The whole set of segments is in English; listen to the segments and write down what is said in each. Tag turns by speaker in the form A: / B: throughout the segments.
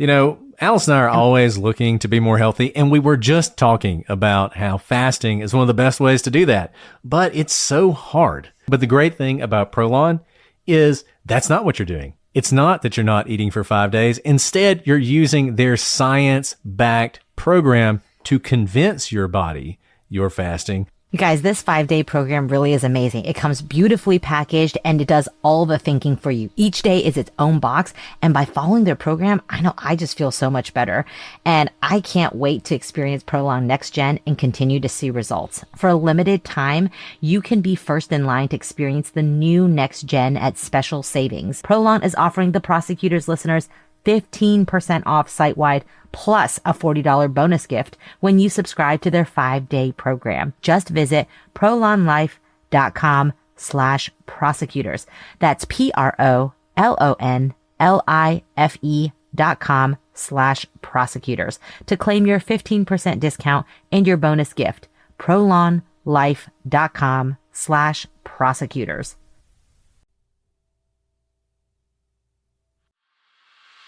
A: Alice and I are always looking to be more healthy, and we were just talking about how fasting is one of the best ways to do that, but it's so hard. But the great thing about Prolon is that's not what you're doing. It's not that you're not eating for 5 days. Instead, you're using their science-backed program to convince your body you're fasting.
B: You guys, this 5-day program really is amazing. It comes beautifully packaged and it does all the thinking for you. Each day is its own box. And by following their program, I know I just feel so much better. And I can't wait to experience Prolon Next Gen and continue to see results. For a limited time, you can be first in line to experience the new Next Gen at special savings. Prolon is offering the Prosecutors listeners 15% off site-wide plus a $40 bonus gift when you subscribe to their 5-day program. Just visit prolonlife.com/prosecutors. That's PROLONLIFE.com/prosecutors to claim your 15% discount and your bonus gift. prolonlife.com/prosecutors.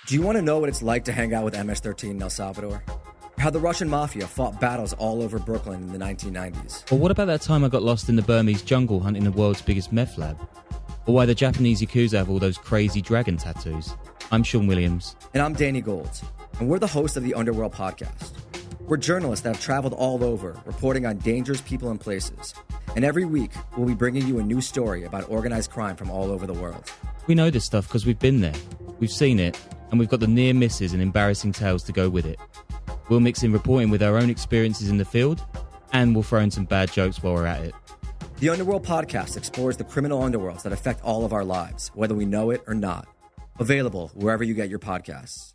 C: Do you want to know what it's like to hang out with MS-13 in El Salvador? How the Russian mafia fought battles all over Brooklyn in the 1990s?
D: Or what about that time I got lost in the Burmese jungle hunting the world's biggest meth lab? Or why the Japanese Yakuza have all those crazy dragon tattoos? I'm Sean Williams.
C: And I'm Danny Gold. And we're the hosts of the Underworld Podcast. We're journalists that have traveled all over, reporting on dangerous people and places. And every week, we'll be bringing you a new story about organized crime from all over the world.
D: We know this stuff because we've been there. We've seen it. And we've got the near misses and embarrassing tales to go with it. We'll mix in reporting with our own experiences in the field, and we'll throw in some bad jokes while we're at it.
C: The Underworld Podcast explores the criminal underworlds that affect all of our lives, whether we know it or not. Available wherever you get your podcasts.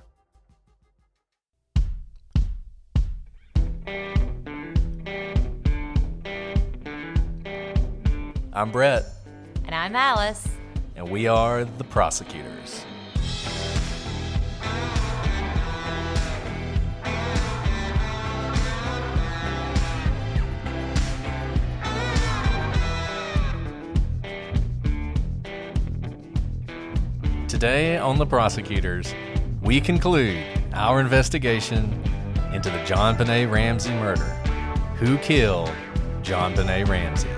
A: I'm Brett.
B: And I'm Alice.
A: And we are the Prosecutors. Today on The Prosecutors, we conclude our investigation into the JonBenét Ramsey murder. Who killed JonBenét Ramsey?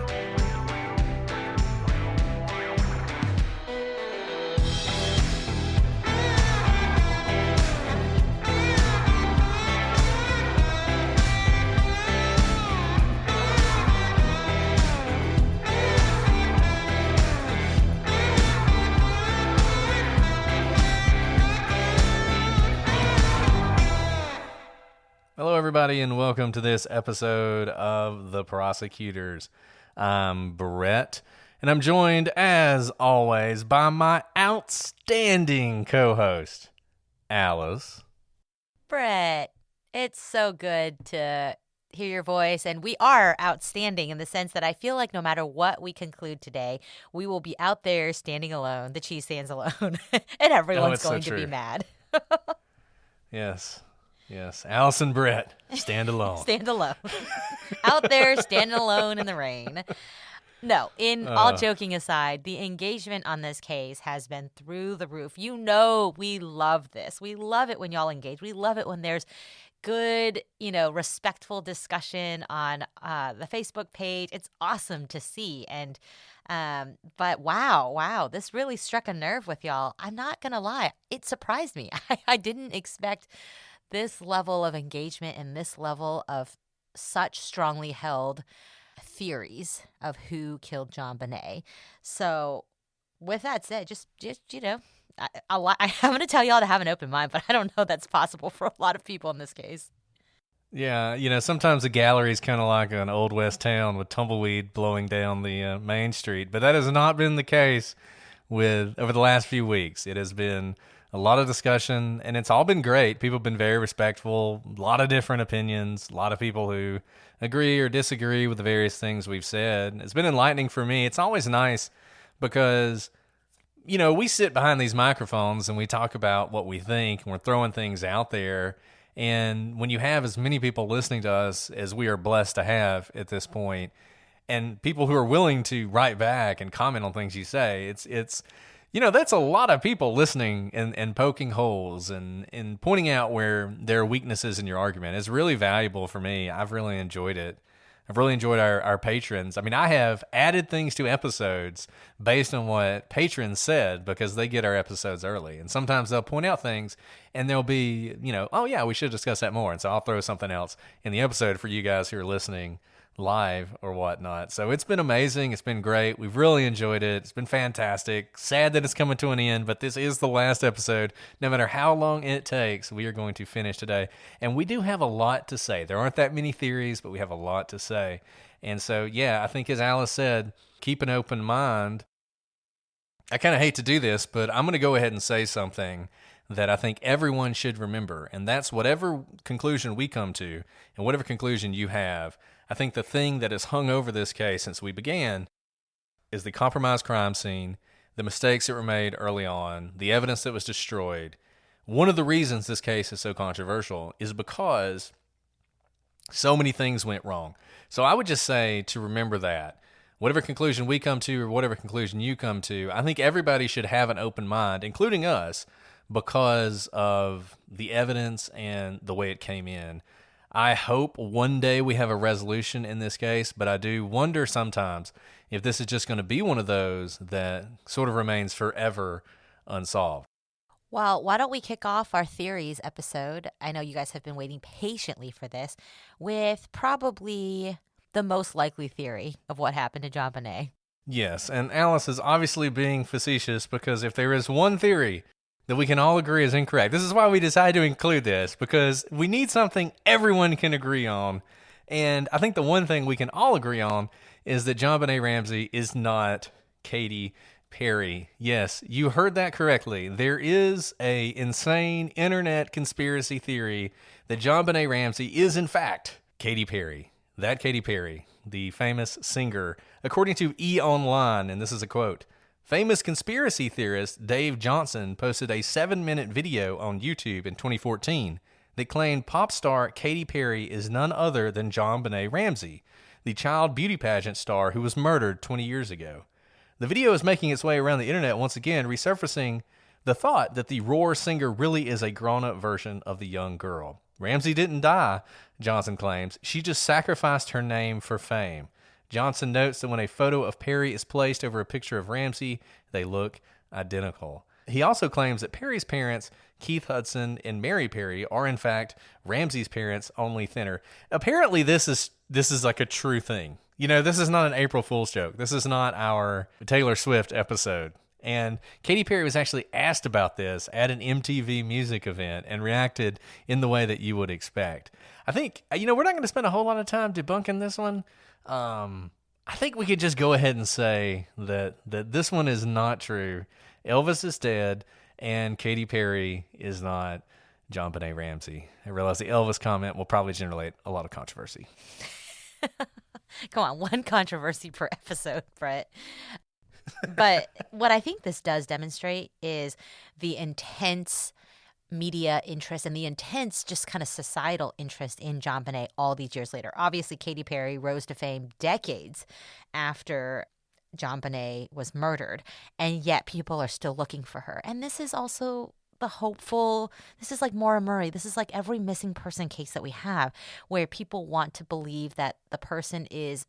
A: Hello, everybody, and welcome to this episode of The Prosecutors. I'm Brett, and I'm joined, as always, by my outstanding co-host, Alice.
E: Brett, it's so good to hear your voice, and we are outstanding in the sense that I feel like no matter what we conclude today, we will be out there standing alone, the cheese stands alone, and everyone's going to be mad.
A: Yes, Alice and Brett, stand alone.
E: Stand alone. Out there, standing alone in the rain. No, all joking aside, the engagement on this case has been through the roof. You know we love this. We love it when y'all engage. We love it when there's good, respectful discussion on the Facebook page. It's awesome to see. And but wow, this really struck a nerve with y'all. I'm not going to lie. It surprised me. I didn't expect this level of engagement and this level of such strongly held theories of who killed JonBenét. So with that said, just I'm going to tell y'all to have an open mind, but I don't know that's possible for a lot of people in this case.
A: Yeah, sometimes the gallery is kind of like an old west town with tumbleweed blowing down the main street, but that has not been the case over the last few weeks. It has been a lot of discussion, and it's all been great. People have been very respectful, a lot of different opinions, a lot of people who agree or disagree with the various things we've said. It's been enlightening for me. It's always nice because, we sit behind these microphones and we talk about what we think, and we're throwing things out there. And when you have as many people listening to us as we are blessed to have at this point, and people who are willing to write back and comment on things you say, it's That's a lot of people listening and poking holes and pointing out where there are weaknesses in your argument. It's really valuable for me. I've really enjoyed it. I've really enjoyed our patrons. I mean, I have added things to episodes based on what patrons said because they get our episodes early. And sometimes they'll point out things and they'll be, oh yeah, we should discuss that more. And so I'll throw something else in the episode for you guys who are listening live or whatnot. So it's been amazing. It's been great. We've really enjoyed it. It's been fantastic. Sad that it's coming to an end, but this is the last episode. No matter how long it takes, we are going to finish today. And we do have a lot to say. There aren't that many theories, but we have a lot to say. And so, yeah, I think as Alice said, keep an open mind. I kind of hate to do this, but I'm going to go ahead and say something that I think everyone should remember. And that's whatever conclusion we come to and whatever conclusion you have, I think the thing that has hung over this case since we began is the compromised crime scene, the mistakes that were made early on, the evidence that was destroyed. One of the reasons this case is so controversial is because so many things went wrong. So I would just say to remember that. Whatever conclusion we come to or whatever conclusion you come to, I think everybody should have an open mind, including us, because of the evidence and the way it came in. I hope one day we have a resolution in this case, but I do wonder sometimes if this is just going to be one of those that sort of remains forever unsolved.
E: Well, why don't we kick off our theories episode? I know you guys have been waiting patiently for this with probably the most likely theory of what happened to JonBenét.
A: Yes, and Alice is obviously being facetious because if there is one theory that we can all agree is incorrect. This is why we decided to include this, because we need something everyone can agree on. And I think the one thing we can all agree on is that JonBenét Ramsey is not Katy Perry. Yes, you heard that correctly. There is a insane internet conspiracy theory that JonBenét Ramsey is in fact Katy Perry. That Katy Perry, the famous singer, according to E! Online, and this is a quote, famous conspiracy theorist Dave Johnson posted a 7-minute video on YouTube in 2014 that claimed pop star Katy Perry is none other than JonBenét Ramsey, the child beauty pageant star who was murdered 20 years ago. The video is making its way around the internet once again, resurfacing the thought that the Roar singer really is a grown-up version of the young girl. Ramsey didn't die, Johnson claims. She just sacrificed her name for fame. Johnson notes that when a photo of Perry is placed over a picture of Ramsey, they look identical. He also claims that Perry's parents, Keith Hudson and Mary Perry, are in fact Ramsey's parents, only thinner. Apparently this is like a true thing. This is not an April Fool's joke. This is not our Taylor Swift episode. And Katy Perry was actually asked about this at an MTV music event and reacted in the way that you would expect. I think, we're not going to spend a whole lot of time debunking this one. I think we could just go ahead and say that this one is not true. Elvis is dead, and Katy Perry is not JonBenét Ramsey. I realize the Elvis comment will probably generate a lot of controversy.
E: Come on, one controversy per episode, Brett. But what I think this does demonstrate is the intense media interest and the intense just kind of societal interest in JonBenét all these years later. Obviously, Katy Perry rose to fame decades after JonBenét was murdered, and yet people are still looking for her. And this is also the hopeful, this is like Maura Murray. This is like every missing person case that we have where people want to believe that the person is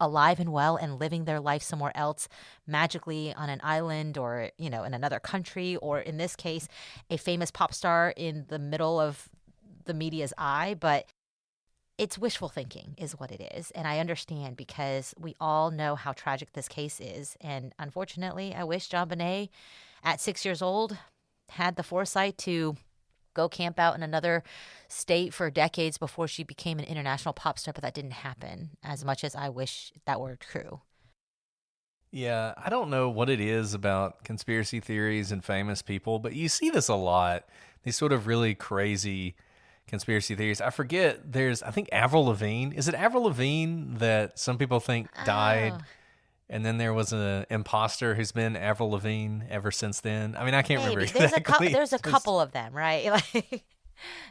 E: alive and well and living their life somewhere else, magically on an island or, in another country, or in this case, a famous pop star in the middle of the media's eye. But it's wishful thinking is what it is. And I understand because we all know how tragic this case is. And unfortunately, I wish JonBenét at 6 years old had the foresight to go camp out in another state for decades before she became an international pop star, but that didn't happen, as much as I wish that were true.
A: Yeah, I don't know what it is about conspiracy theories and famous people, but you see this a lot. These sort of really crazy conspiracy theories. I forget, I think Avril Lavigne. Is it Avril Lavigne that some people think died?
E: Oh.
A: And then there was an imposter who's been Avril Lavigne ever since then. I mean, I can't remember
E: There's
A: exactly.
E: There's a couple of them, right?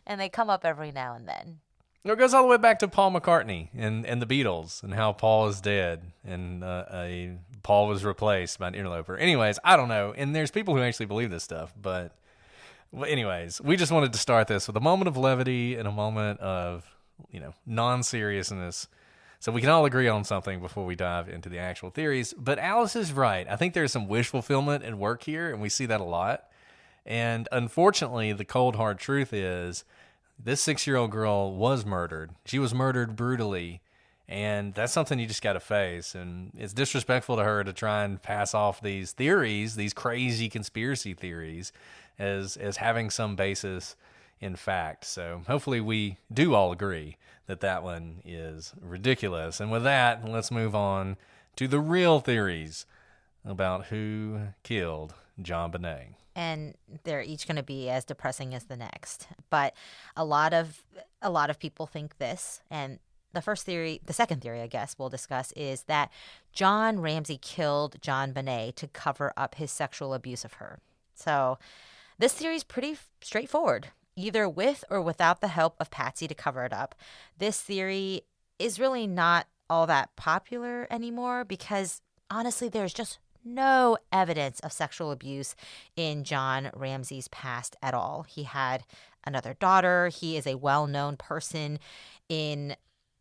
E: And they come up every now and then.
A: It goes all the way back to Paul McCartney and the Beatles and how Paul is dead and Paul was replaced by an interloper. Anyways, I don't know. And there's people who actually believe this stuff. But anyways, we just wanted to start this with a moment of levity and a moment of, non-seriousness. So we can all agree on something before we dive into the actual theories. But Alice is right. I think there's some wish fulfillment and work here, and we see that a lot. And unfortunately, the cold, hard truth is this 6-year-old girl was murdered. She was murdered brutally. And that's something you just got to face. And it's disrespectful to her to try and pass off these theories, these crazy conspiracy theories, as having some basis in fact. So hopefully we do all agree that that one is ridiculous. And with that, let's move on to the real theories about who killed JonBenét.
E: And they're each going to be as depressing as the next. But a lot of people think this, and the second theory, I guess, we'll discuss is that John Ramsey killed JonBenét to cover up his sexual abuse of her. So this theory is pretty straightforward. Either with or without the help of Patsy to cover it up. This theory is really not all that popular anymore because, honestly, there's just no evidence of sexual abuse in John Ramsey's past at all. He had another daughter. He is a well-known person in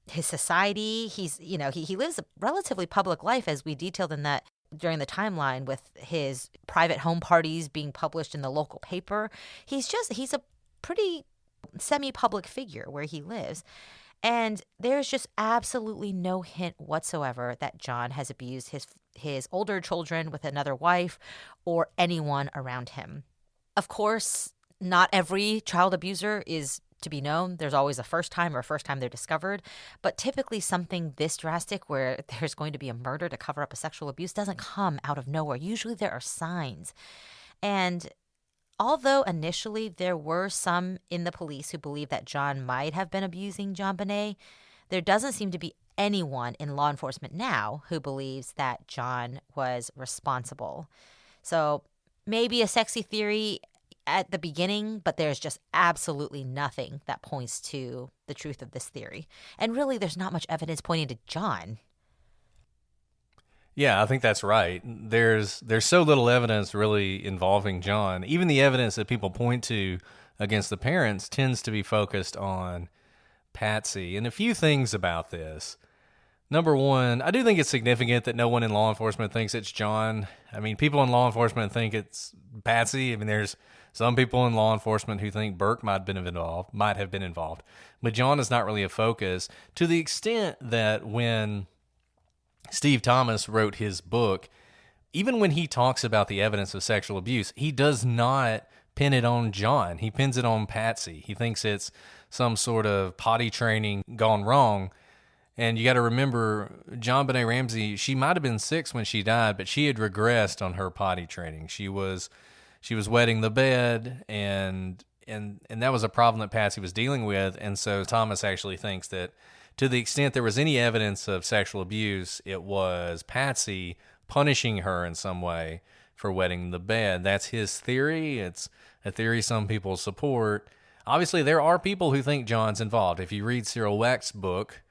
E: his society. He lives a relatively public life, as we detailed in that during the timeline with his private home parties being published in the local paper. He's a pretty semi-public figure where he lives. And there's just absolutely no hint whatsoever that John has abused his older children with another wife or anyone around him. Of course, not every child abuser is to be known. There's always a first time they're discovered. But typically something this drastic where there's going to be a murder to cover up a sexual abuse doesn't come out of nowhere. Usually there are signs. And although initially there were some in the police who believed that John might have been abusing JonBenét, there doesn't seem to be anyone in law enforcement now who believes that John was responsible. So maybe a sexy theory at the beginning, but there's just absolutely nothing that points to the truth of this theory. And really, there's not much evidence pointing to John.
A: Yeah, I think that's right. There's so little evidence really involving John. Even the evidence that people point to against the parents tends to be focused on Patsy. And a few things about this. Number one, I do think it's significant that no one in law enforcement thinks it's John. I mean, people in law enforcement think it's Patsy. I mean, there's some people in law enforcement who think Burke might have been involved. But John is not really a focus, to the extent that when Steve Thomas wrote his book, even when he talks about the evidence of sexual abuse, he does not pin it on John. He pins it on Patsy. He thinks it's some sort of potty training gone wrong. And you got to remember, JonBenét Ramsey, she might have been 6 when she died, but she had regressed on her potty training. She was wetting the bed, and that was a problem that Patsy was dealing with. And so Thomas actually thinks that to the extent there was any evidence of sexual abuse, it was Patsy punishing her in some way for wetting the bed. That's his theory. It's a theory some people support. Obviously, there are people who think John's involved. If you read Cyril Weck's book,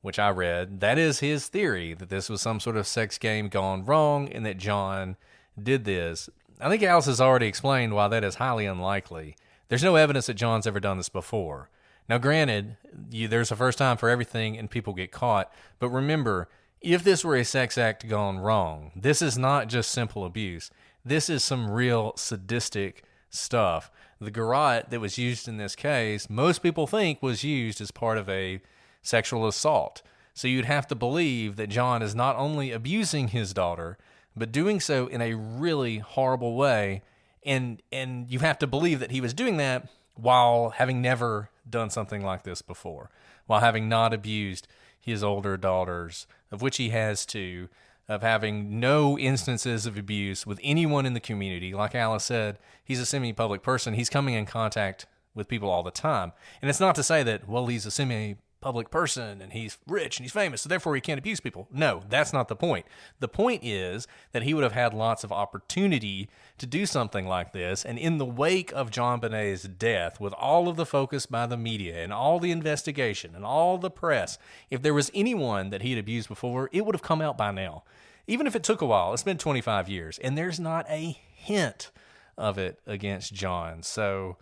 A: which I read, that is his theory, that this was some sort of sex game gone wrong and that John did this. I think Alice has already explained why that is highly unlikely. There's no evidence that John's ever done this before. Now, granted, there's a first time for everything and people get caught, but remember, if this were a sex act gone wrong, this is not just simple abuse. This is some real sadistic stuff. The garrote that was used in this case, most people think was used as part of a sexual assault. So you'd have to believe that John is not only abusing his daughter, but doing so in a really horrible way. And you have to believe that he was doing that while having never done something like this before, while having not abused his older daughters, of which he has two, of having no instances of abuse with anyone in the community. Like Alice said, he's a semi-public person. He's coming in contact with people all the time. And it's not to say that, well, he's a semi-public person and he's rich and he's famous, so therefore he can't abuse people. No, that's not the point. The point is that he would have had lots of opportunity to do something like this, and in the wake of JonBenét's death, with all of the focus by the media and all the investigation and all the press, if there was anyone that he'd abused before, it would have come out by now. even if it took a while, it's been 25 years, and there's not a hint of it against John. So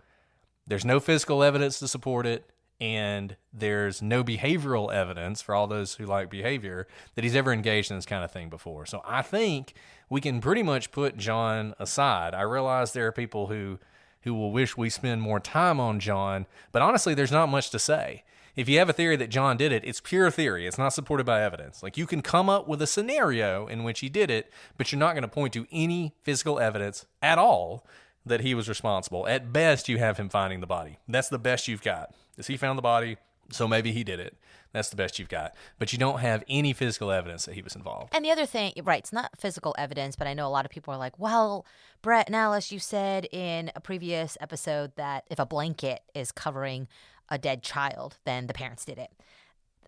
A: there's no physical evidence to support it, and there's no behavioral evidence for all those who like behavior that he's ever engaged in this kind of thing before. So I think we can pretty much put John aside. I realize there are people who will wish we spend more time on John, but honestly, there's not much to say. If you have a theory that John did it, it's pure theory. It's not supported by evidence. Like, you can come up with a scenario in which he did it, but you're not going to point to any physical evidence at all that he was responsible. At best, you have him finding the body. That's the best you've got. Is he found the body, so maybe he did it. That's the best you've got. But you don't have any physical evidence that he was involved.
E: And the other thing, right, it's not physical evidence, but I know a lot of people are like, well, Brett and Alice, you said in a previous episode that if a blanket is covering a dead child, then the parents did it.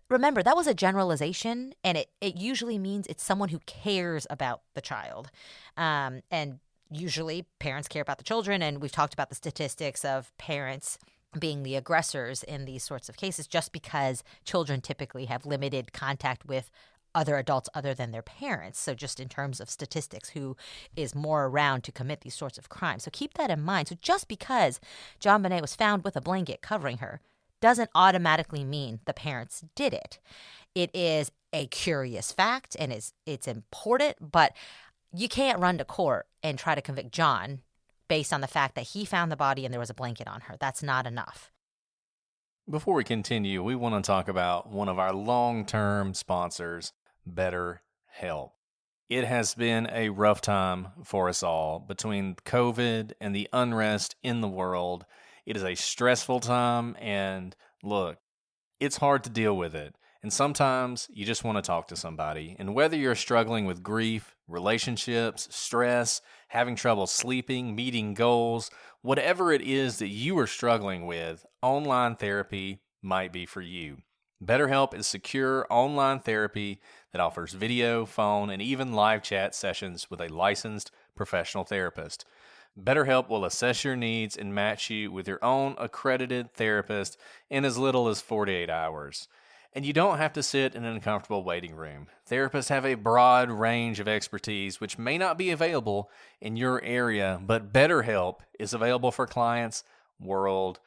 E: Remember, that was a generalization, and it usually means it's someone who cares about the child. And usually parents care about the children, and we've talked about the statistics of parents being the aggressors in these sorts of cases just because children typically have limited contact with other adults other than their parents. So just in terms of statistics, who is more around to commit these sorts of crimes. So keep that in mind. So just because JonBenét was found with a blanket covering her doesn't automatically mean the parents did it. It is a curious fact, and it's important, but you can't run to court and try to convict John based on the fact that he found the body and there was a blanket on her. That's not enough.
A: Before we continue, we want to talk about one of our long-term sponsors, BetterHelp. It has been a rough time for us all between COVID and the unrest in the world. It is a stressful time, and look, it's hard to deal with it. And sometimes you just want to talk to somebody. And whether you're struggling with grief, relationships, stress, having trouble sleeping, meeting goals, whatever it is that you are struggling with, online therapy might be for you. BetterHelp is secure online therapy that offers video, phone, and even live chat sessions with a licensed professional therapist. BetterHelp will assess your needs and match you with your own accredited therapist in as little as 48 hours. And you don't have to sit in an uncomfortable waiting room. Therapists have a broad range of expertise which may not be available in your area, but BetterHelp is available for clients worldwide.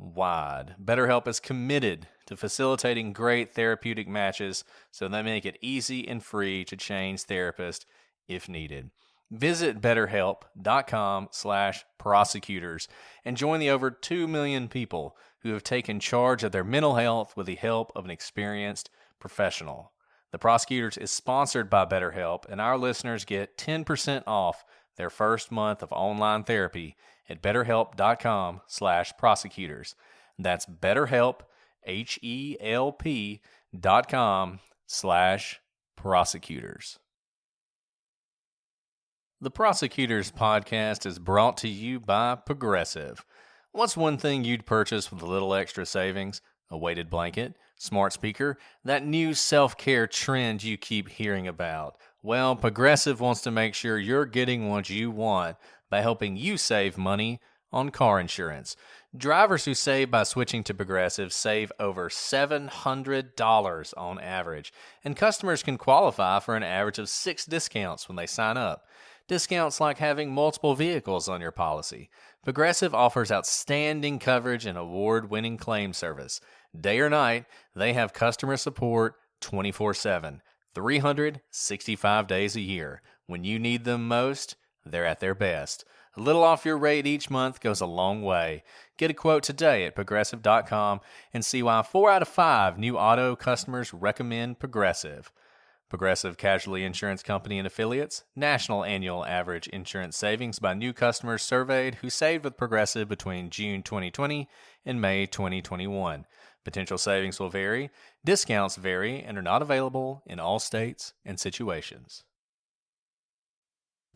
A: BetterHelp is committed to facilitating great therapeutic matches, so they make it easy and free to change therapists if needed. Visit BetterHelp.com/prosecutors and join the over 2 million people who have taken charge of their mental health with the help of an experienced professional. The Prosecutors is sponsored by BetterHelp, and our listeners get 10% off their first month of online therapy at BetterHelp.com/prosecutors. That's BetterHelp, HELP.com/prosecutors. The Prosecutors Podcast is brought to you by Progressive. What's one thing you'd purchase with a little extra savings? A weighted blanket, smart speaker, that new self-care trend you keep hearing about. Well, Progressive wants to make sure you're getting what you want by helping you save money on car insurance. Drivers who save by switching to Progressive save over $700 on average, and customers can qualify for an average of 6 discounts when they sign up. Discounts like having multiple vehicles on your policy. Progressive offers outstanding coverage and award-winning claim service. Day or night, they have customer support 24/7, 365 days a year. When you need them most, they're at their best. A little off your rate each month goes a long way. Get a quote today at Progressive.com and see why 4 out of 5 new auto customers recommend Progressive. Progressive Casualty Insurance Company and Affiliates. National annual average insurance savings by new customers surveyed who saved with Progressive between June 2020 and May 2021. Potential savings will vary. Discounts vary and are not available in all states and situations.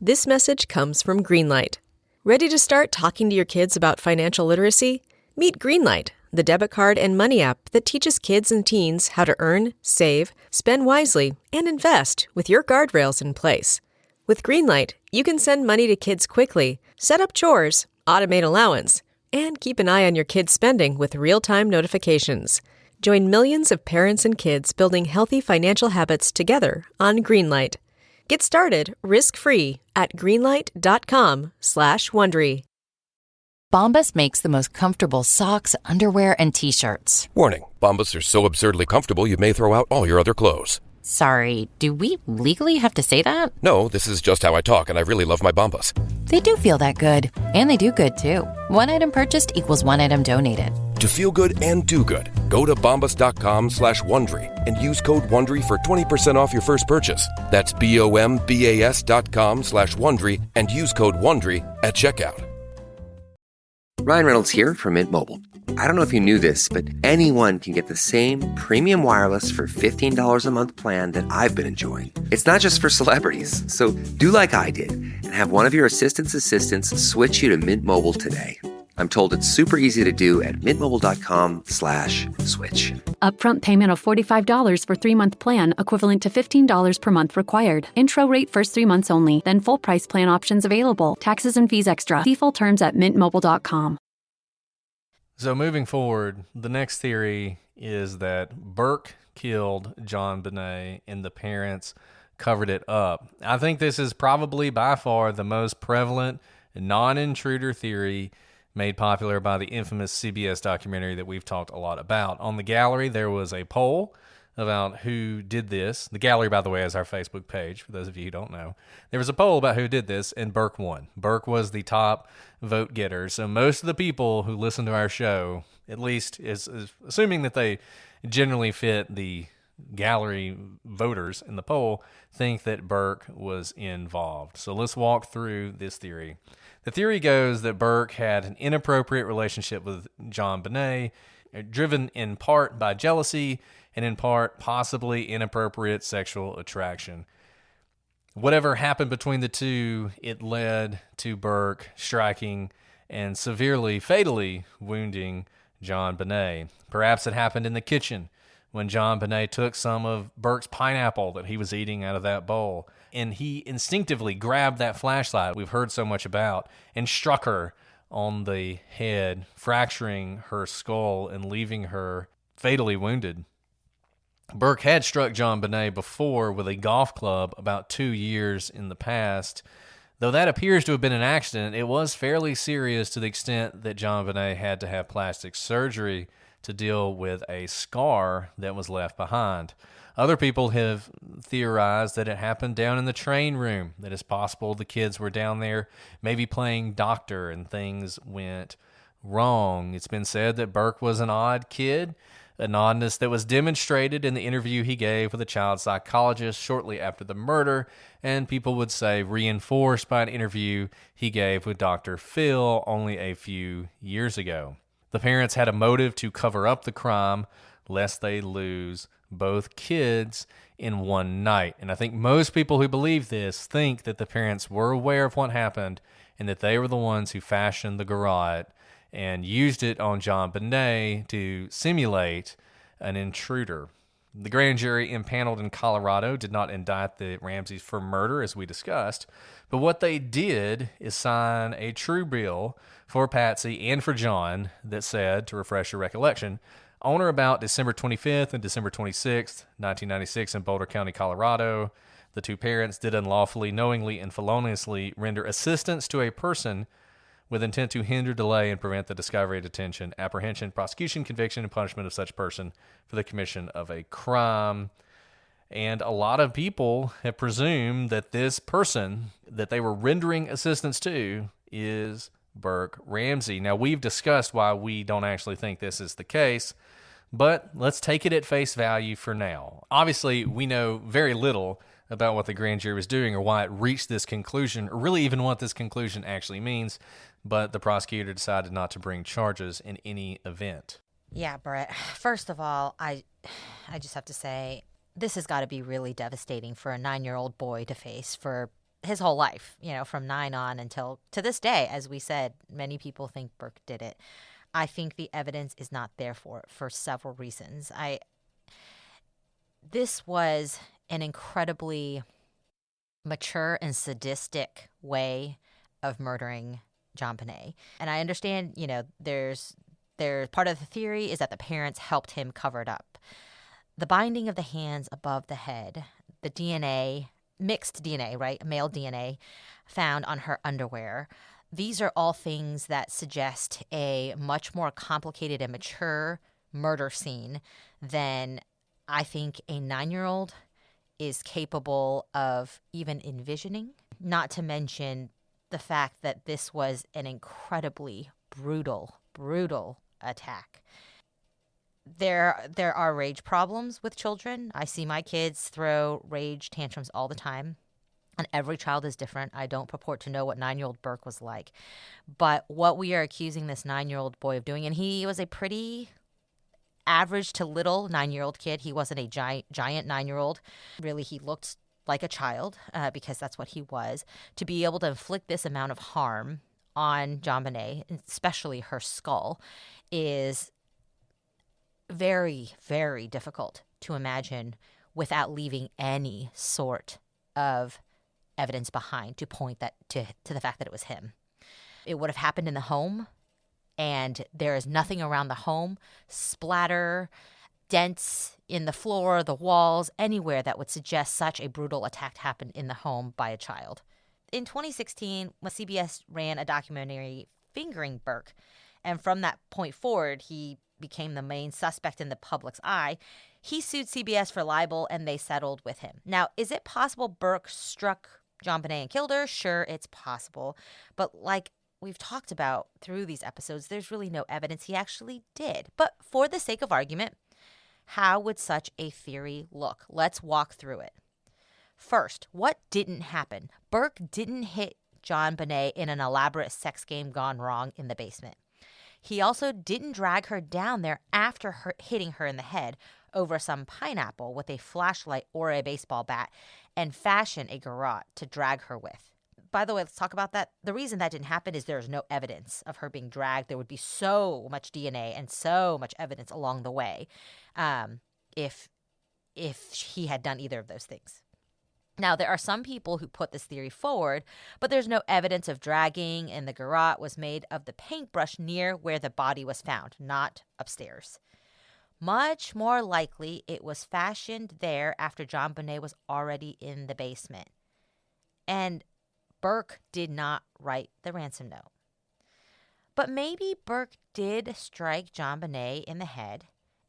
F: This message comes from Greenlight. Ready to start talking to your kids about financial literacy? Meet Greenlight, the debit card and money app that teaches kids and teens how to earn, save, spend wisely, and invest with your guardrails in place. With Greenlight, you can send money to kids quickly, set up chores, automate allowance, and keep an eye on your kids' spending with real-time notifications. Join millions of parents and kids building healthy financial habits together on Greenlight. Get started risk-free at greenlight.com/Wondery.
G: Bombas makes the most comfortable socks, underwear, and T-shirts.
H: Warning, Bombas are so absurdly comfortable you may throw out all your other clothes.
G: Sorry, do we legally have to say that?
H: No, this is just how I talk, and I really love my Bombas.
G: They do feel that good. And they do good, too. One item purchased equals one item donated.
H: To feel good and do good, go to bombas.com/Wondery and use code WONDERY for 20% off your first purchase. That's BOMBAS.com/Wondery and use code WONDERY at checkout.
I: Ryan Reynolds here from Mint Mobile. I don't know if you knew this, but anyone can get the same premium wireless for $15 a month plan that I've been enjoying. It's not just for celebrities. So do like I did and have one of your assistants switch you to Mint Mobile today. I'm told it's super easy to do at mintmobile.com/switch.
J: Upfront payment of $45 for 3-month plan, equivalent to $15 per month required. Intro rate first 3 months only, then full price plan options available. Taxes and fees extra. See full terms at mintmobile.com.
A: So moving forward, the next theory is that Burke killed JonBenét and the parents covered it up. I think this is probably by far the most prevalent non-intruder theory made popular by the infamous CBS documentary that we've talked a lot about. On the gallery, there was a poll about who did this. The gallery, by the way, is our Facebook page, for those of you who don't know. There was a poll about who did this, and Burke won. Burke was the top vote getter. So most of the people who listen to our show, at least is assuming that they generally fit the gallery voters in the poll, think that Burke was involved. So let's walk through this theory. The theory goes that Burke had an inappropriate relationship with JonBenét, driven in part by jealousy and in part possibly inappropriate sexual attraction. Whatever happened between the two, it led to Burke striking and severely, fatally wounding JonBenét. Perhaps it happened in the kitchen when JonBenét took some of Burke's pineapple that he was eating out of that bowl, and he instinctively grabbed that flashlight we've heard so much about and struck her on the head, fracturing her skull and leaving her fatally wounded. Burke had struck JonBenét before with a golf club about 2 years in the past. Though that appears to have been an accident, it was fairly serious to the extent that JonBenét had to have plastic surgery to deal with a scar that was left behind. Other people have theorized that it happened down in the train room, that it's possible the kids were down there maybe playing doctor and things went wrong. It's been said that Burke was an odd kid, an oddness that was demonstrated in the interview he gave with a child psychologist shortly after the murder, and people would say reinforced by an interview he gave with Dr. Phil only a few years ago. The parents had a motive to cover up the crime, lest they lose both kids in one night. And I think most people who believe this think that the parents were aware of what happened and that they were the ones who fashioned the garrote and used it on JonBenét to simulate an intruder. The grand jury impaneled in Colorado did not indict the Ramseys for murder, as we discussed, but what they did is sign a true bill for Patsy and for John that said, to refresh your recollection, on or about December 25th and December 26th, 1996 in Boulder County, Colorado, the two parents did unlawfully, knowingly, and feloniously render assistance to a person with intent to hinder, delay, and prevent the discovery, detention, apprehension, prosecution, conviction, and punishment of such person for the commission of a crime. And a lot of people have presumed that this person that they were rendering assistance to is Burke Ramsey. Now, we've discussed why we don't actually think this is the case, but let's take it at face value for now. Obviously, we know very little about what the grand jury was doing or why it reached this conclusion, or really even what this conclusion actually means, but the prosecutor decided not to bring charges in any event.
E: Yeah, Brett. First of all, I just have to say, this has got to be really devastating for a 9-year-old boy to face for his whole life, from 9 on until to this day. As we said, many people think Burke did it. I think the evidence is not there for several reasons. This was an incredibly mature and sadistic way of murdering JonBenét. And I understand, there's part of the theory is that the parents helped him cover it up. The binding of the hands above the head, the DNA mixed DNA, right? Male DNA found on her underwear. These are all things that suggest a much more complicated and mature murder scene than I think a 9-year-old is capable of even envisioning, not to mention the fact that this was an incredibly brutal attack. There are rage problems with children. I see my kids throw rage tantrums all the time, and every child is different. I don't purport to know what 9-year-old Burke was like. But what we are accusing this 9-year-old boy of doing, and he was a pretty average to little 9-year-old kid. He wasn't a giant 9-year-old. Really, he looked like a child because that's what he was. To be able to inflict this amount of harm on JonBenét, especially her skull, is very, very difficult to imagine without leaving any sort of evidence behind to point that to the fact that it was him. It would have happened in the home, and there is nothing around the home, splatter, dents in the floor, the walls, anywhere that would suggest such a brutal attack happened in the home by a child. In 2016, when CBS ran a documentary fingering Burke, and from that point forward, he became the main suspect in the public's eye, he sued CBS for libel, and they settled with him. Now, is it possible Burke struck JonBenét and killed her? Sure, it's possible. But like we've talked about through these episodes, there's really no evidence he actually did. But for the sake of argument, how would such a theory look? Let's walk through it. First, what didn't happen? Burke didn't hit JonBenét in an elaborate sex game gone wrong in the basement. He also didn't drag her down there after hitting her in the head over some pineapple with a flashlight or a baseball bat and fashion a garrote to drag her with. By the way, let's talk about that. The reason that didn't happen is there's no evidence of her being dragged. There would be so much DNA and so much evidence along the way if he had done either of those things. Now, there are some people who put this theory forward, but there's no evidence of dragging, and the garrote was made of the paintbrush near where the body was found, not upstairs. Much more likely, it was fashioned there after JonBenét was already in the basement. And Burke did not write the ransom note. But maybe Burke did strike JonBenét in the head,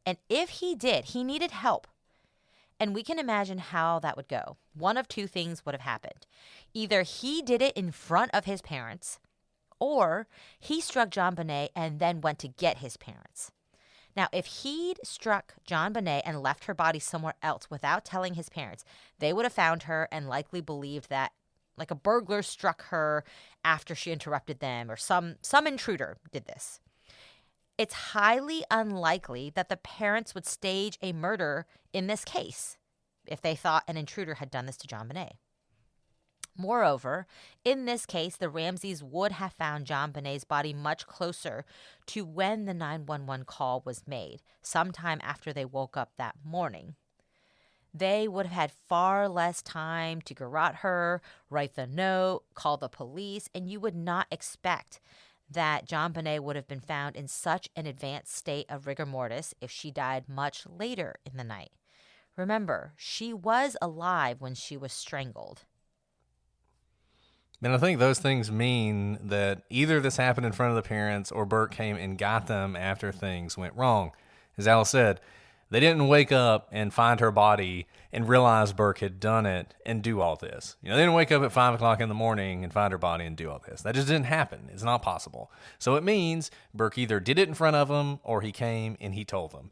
E: and if he did, he needed help. And we can imagine how that would go. One of two things would have happened. Either he did it in front of his parents, or he struck JonBenét and then went to get his parents. Now, if he'd struck JonBenét and left her body somewhere else without telling his parents, they would have found her and likely believed that, like, a burglar struck her after she interrupted them, or some intruder did this. It's highly unlikely that the parents would stage a murder in this case if they thought an intruder had done this to JonBenét. Moreover, in this case, the Ramseys would have found JonBenét's body much closer to when the 911 call was made, sometime after they woke up that morning. They would have had far less time to garrote her, write the note, call the police, and you would not expect that JonBenét would have been found in such an advanced state of rigor mortis if she died much later in the night. Remember, she was alive when she was strangled.
A: And I think those things mean that either this happened in front of the parents or Burke came and got them after things went wrong. As Alice said, they didn't wake up and find her body and realize Burke had done it and do all this. They didn't wake up at 5 o'clock in the morning and find her body and do all this. That just didn't happen. It's not possible. So it means Burke either did it in front of them or he came and he told them.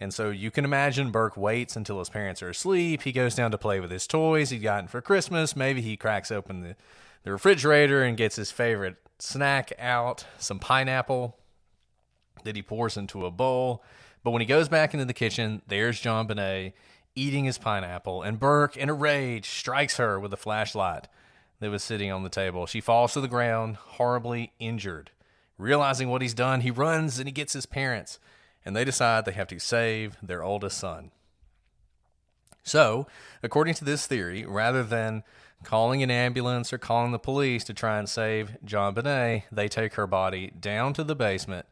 A: And so you can imagine Burke waits until his parents are asleep. He goes down to play with his toys he'd gotten for Christmas. Maybe he cracks open the refrigerator and gets his favorite snack out, some pineapple that he pours into a bowl. But when he goes back into the kitchen, there's JonBenét eating his pineapple, and Burke, in a rage, strikes her with a flashlight that was sitting on the table. She falls to the ground, horribly injured. Realizing what he's done, he runs and he gets his parents, and they decide they have to save their oldest son. So, according to this theory, rather than calling an ambulance or calling the police to try and save JonBenét, they take her body down to the basement,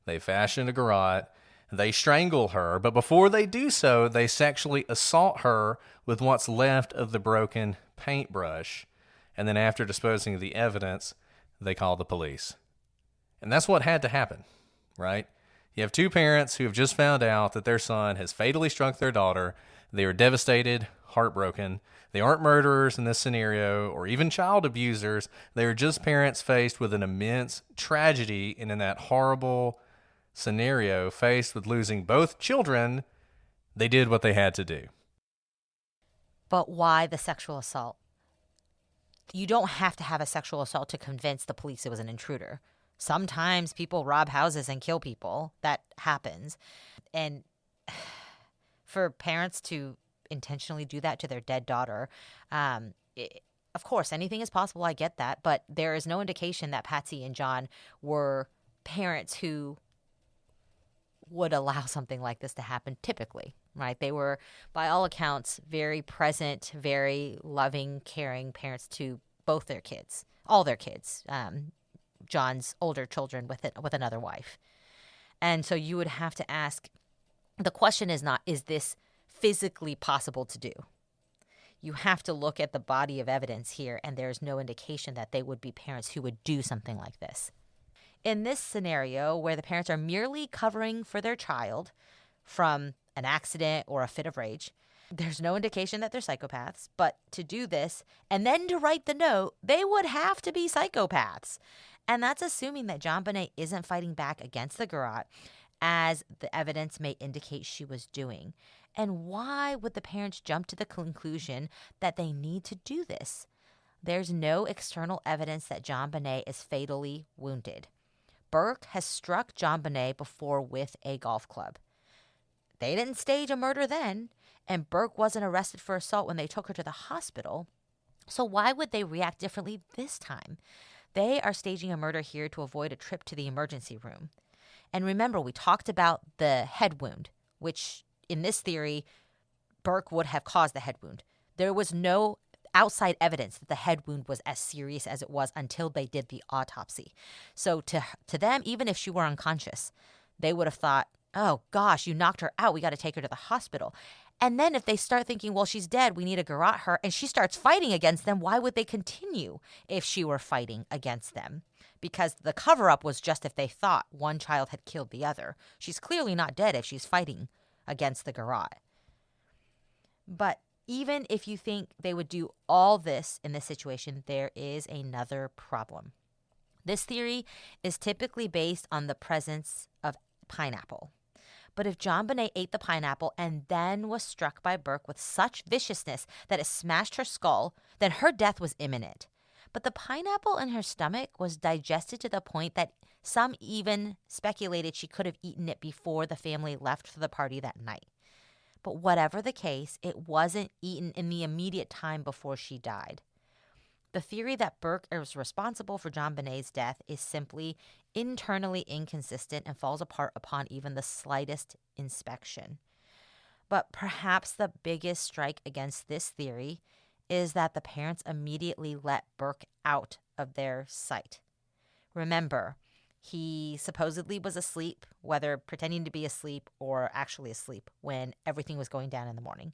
A: they fashion a garrote, they strangle her, but before they do so, they sexually assault her with what's left of the broken paintbrush, and then after disposing of the evidence, they call the police. And that's what had to happen, right? You have two parents who have just found out that their son has fatally struck their daughter. They are devastated, heartbroken. They aren't murderers in this scenario or even child abusers. They are just parents faced with an immense tragedy, and in that horrible scenario, faced with losing both children, they did what they had to do.
E: But why the sexual assault? You don't have to have a sexual assault to convince the police it was an intruder. Sometimes people rob houses and kill people. That happens. And for parents to intentionally do that to their dead daughter, of course, anything is possible. I get that. But there is no indication that Patsy and John were parents who would allow something like this to happen typically, right? They were, by all accounts, very present, very loving, caring parents to both their kids, all their kids, John's older children with another wife. And so you would have to ask, the question is not, is this physically possible to do? You have to look at the body of evidence here, and there's no indication that they would be parents who would do something like this. In this scenario, where the parents are merely covering for their child from an accident or a fit of rage, there's no indication that they're psychopaths. But to do this and then to write the note, they would have to be psychopaths. And that's assuming that JonBenét isn't fighting back against the garrote, as the evidence may indicate she was doing. And why would the parents jump to the conclusion that they need to do this? There's no external evidence that JonBenét is fatally wounded. Burke has struck JonBenét before with a golf club. They didn't stage a murder then, and Burke wasn't arrested for assault when they took her to the hospital. So why would they react differently this time? They are staging a murder here to avoid a trip to the emergency room. And remember, we talked about the head wound, which in this theory, Burke would have caused the head wound. There was no outside evidence that the head wound was as serious as it was until they did the autopsy. So to them, even if she were unconscious, they would have thought, oh gosh, you knocked her out, we got to take her to the hospital. And then if they start thinking, well, she's dead, we need to garrote her, and she starts fighting against them, why would they continue if she were fighting against them? Because the cover-up was just if they thought one child had killed the other. She's clearly not dead if she's fighting against the garrote. But even if you think they would do all this in this situation, there is another problem. This theory is typically based on the presence of pineapple. But if JonBenét ate the pineapple and then was struck by Burke with such viciousness that it smashed her skull, then her death was imminent. But the pineapple in her stomach was digested to the point that some even speculated she could have eaten it before the family left for the party that night. But whatever the case, it wasn't eaten in the immediate time before she died. The theory that Burke is responsible for JonBenét's death is simply internally inconsistent and falls apart upon even the slightest inspection. But perhaps the biggest strike against this theory is that the parents immediately let Burke out of their sight. Remember, he supposedly was asleep, whether pretending to be asleep or actually asleep, when everything was going down in the morning.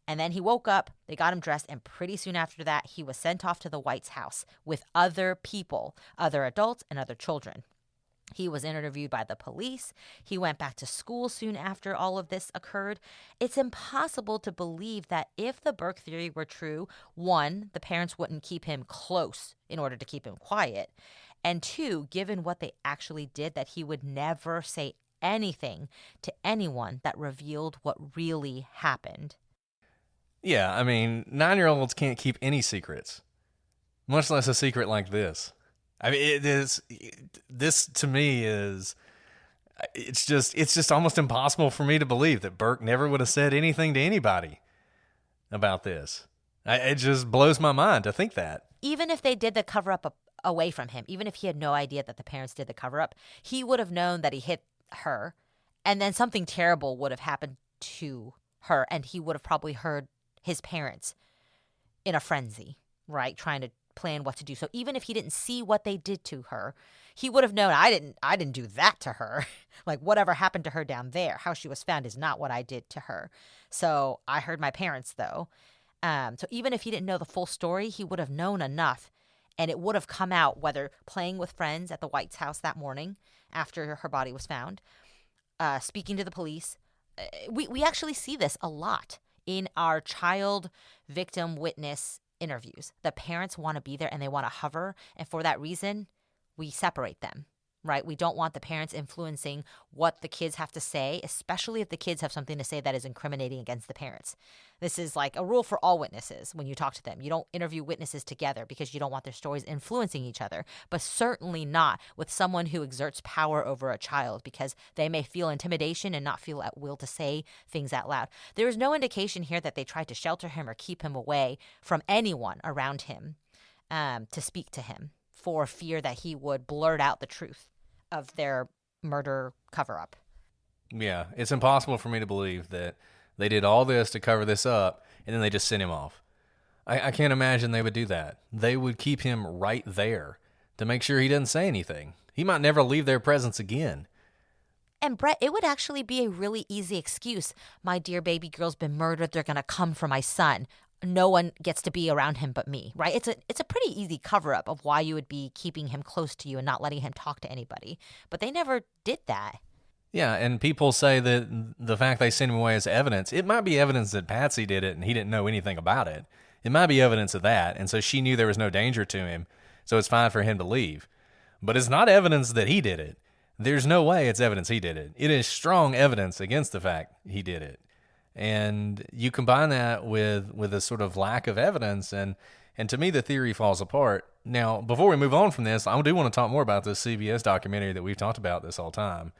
E: And then he woke up, they got him dressed, and pretty soon after that, he was sent off to the White's house with other people, other adults and other children. He was interviewed by the police. He went back to school soon after all of this occurred. It's impossible to believe that if the Burke theory were true, one, the parents wouldn't keep him close in order to keep him quiet. And two, given what they actually did, that he would never say anything to anyone that revealed what really happened.
A: Yeah, I mean, 9-year-olds can't keep any secrets, much less a secret like this. I mean, this to me is, it's just almost impossible for me to believe that Burke never would have said anything to anybody about this. It just blows my mind to think that.
E: Even if they did the cover-up away from him, even if he had no idea that the parents did the cover-up, he would have known that he hit her, and then something terrible would have happened to her, and he would have probably heard his parents in a frenzy, right, trying to plan what to do. So even if he didn't see what they did to her, he would have known, I didn't do that to her. Like, whatever happened to her down there, how she was found is not what I did to her. So I heard my parents, though. So even if he didn't know the full story, he would have known enough, and it would have come out, whether playing with friends at the White's house that morning after her body was found, speaking to the police. We actually see this a lot in our child victim witness interviews. The parents want to be there and they want to hover, and for that reason, we separate them. Right? We don't want the parents influencing what the kids have to say, especially if the kids have something to say that is incriminating against the parents. This is like a rule for all witnesses when you talk to them. You don't interview witnesses together because you don't want their stories influencing each other, but certainly not with someone who exerts power over a child because they may feel intimidation and not feel at will to say things out loud. There is no indication here that they tried to shelter him or keep him away from anyone around him to speak to him, for fear that he would blurt out the truth of their murder cover-up.
A: Yeah, it's impossible for me to believe that they did all this to cover this up, and then they just sent him off. I can't imagine they would do that. They would keep him right there to make sure he doesn't say anything. He might never leave their presence again.
E: And Brett, it would actually be a really easy excuse. My dear baby girl's been murdered. They're going to come for my son. No one gets to be around him but me, right? It's a pretty easy cover-up of why you would be keeping him close to you and not letting him talk to anybody. But they never did that.
A: Yeah, and people say that the fact they sent him away as evidence, it might be evidence that Patsy did it and he didn't know anything about it. It might be evidence of that, and so she knew there was no danger to him, so it's fine for him to leave. But it's not evidence that he did it. There's no way it's evidence he did it. It is strong evidence against the fact he did it. And you combine that with a sort of lack of evidence, and to me, the theory falls apart. Now, before we move on from this, I do want to talk more about this CBS documentary that we've talked about this whole time.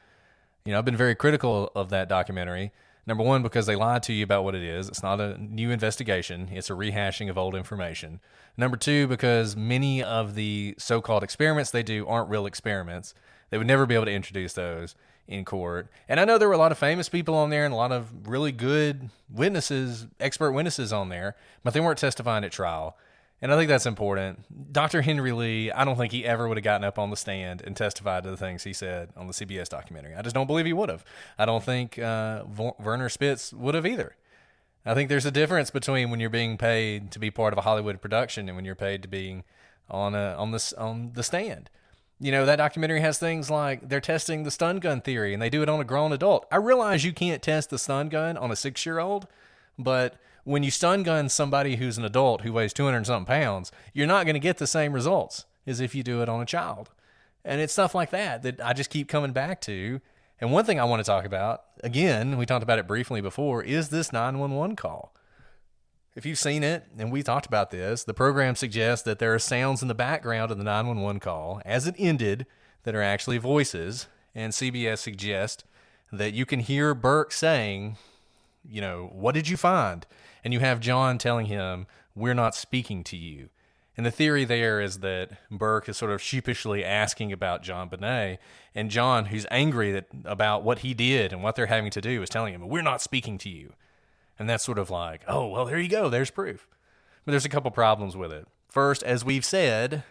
A: You know, I've been very critical of that documentary. Number one, because they lied to you about what it is. It's not a new investigation. It's a rehashing of old information. Number two, because many of the so-called experiments they do aren't real experiments. They would never be able to introduce those in court. And I know there were a lot of famous people on there and a lot of really good witnesses, expert witnesses on there, but they weren't testifying at trial. And I think that's important. Dr. Henry Lee, I don't think he ever would have gotten up on the stand and testified to the things he said on the CBS documentary. I just don't believe he would have. I don't think Werner Spitz would have either. I think there's a difference between when you're being paid to be part of a Hollywood production and when you're paid to be on the stand. You know, that documentary has things like they're testing the stun gun theory, and they do it on a grown adult. I realize you can't test the stun gun on a 6-year-old, but when you stun gun somebody who's an adult who weighs 200-something pounds, you're not going to get the same results as if you do it on a child. And it's stuff like that I just keep coming back to. And one thing I want to talk about, again, we talked about it briefly before, is this 911 call. If you've seen it, and we talked about this, the program suggests that there are sounds in the background of the 911 call as it ended that are actually voices, and CBS suggests that you can hear Burke saying, you know, what did you find? And you have John telling him, we're not speaking to you. And the theory there is that Burke is sort of sheepishly asking about JonBenét, and John, who's angry about what he did and what they're having to do, is telling him, we're not speaking to you. And that's sort of like, oh, well, there you go. There's proof. But there's a couple problems with it. First, as we've said,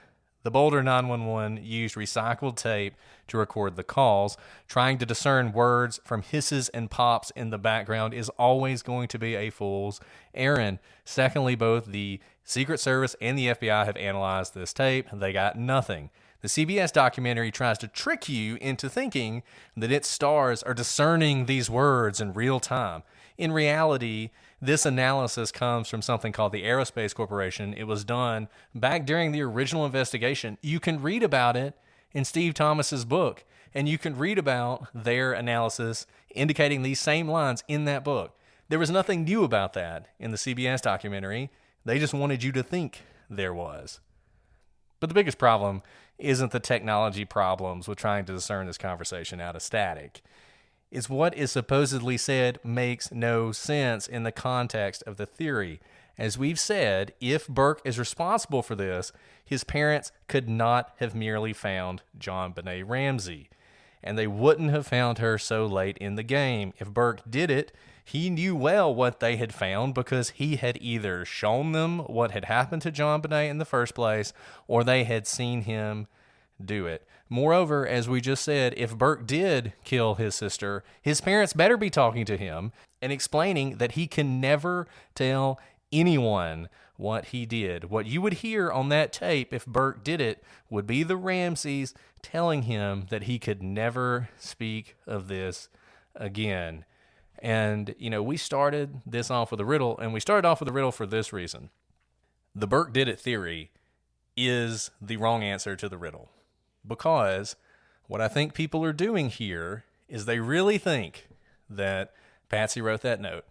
A: the Boulder 911 used recycled tape to record the calls. Trying to discern words from hisses and pops in the background is always going to be a fool's errand. Secondly, both the Secret Service and the FBI have analyzed this tape. They got nothing. The CBS documentary tries to trick you into thinking that its stars are discerning these words in real time. In reality, this analysis comes from something called the Aerospace Corporation. It was done back during the original investigation. You can read about it in Steve Thomas's book, and you can read about their analysis indicating these same lines in that book. There was nothing new about that in the CBS documentary. They just wanted you to think there was. But the biggest problem isn't the technology problems with trying to discern this conversation out of static. It's what is supposedly said makes no sense in the context of the theory. As we've said, if Burke is responsible for this, his parents could not have merely found JonBenét Ramsey. And they wouldn't have found her so late in the game. If Burke did it, he knew well what they had found because he had either shown them what had happened to JonBenét in the first place or they had seen him do it. Moreover, as we just said, if Burke did kill his sister, his parents better be talking to him and explaining that he can never tell anyone what he did. What you would hear on that tape if Burke did it would be the Ramseys telling him that he could never speak of this again. And, we started this off with a riddle, and we started off with a riddle for this reason. The Burke did it theory is the wrong answer to the riddle, because what I think people are doing here is they really think that Patsy wrote that note,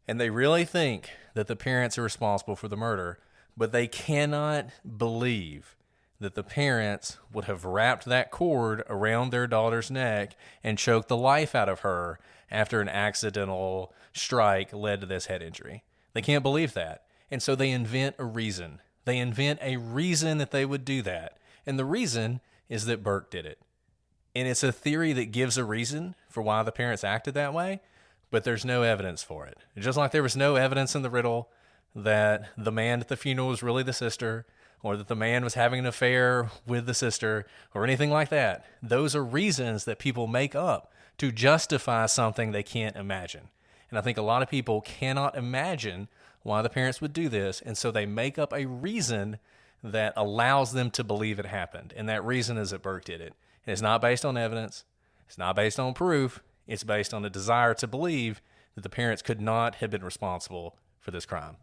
A: and they really think that the parents are responsible for the murder, but they cannot believe that the parents would have wrapped that cord around their daughter's neck and choked the life out of her after an accidental strike led to this head injury. They can't believe that. And so they invent a reason. They invent a reason that they would do that. And the reason is that Burke did it. And it's a theory that gives a reason for why the parents acted that way, but there's no evidence for it. Just like there was no evidence in the riddle that the man at the funeral was really the sister, or that the man was having an affair with the sister, or anything like that. Those are reasons that people make up to justify something they can't imagine. And I think a lot of people cannot imagine why the parents would do this, and so they make up a reason that allows them to believe it happened. And that reason is that Burke did it. And it's not based on evidence. It's not based on proof. It's based on a desire to believe that the parents could not have been responsible for this crime.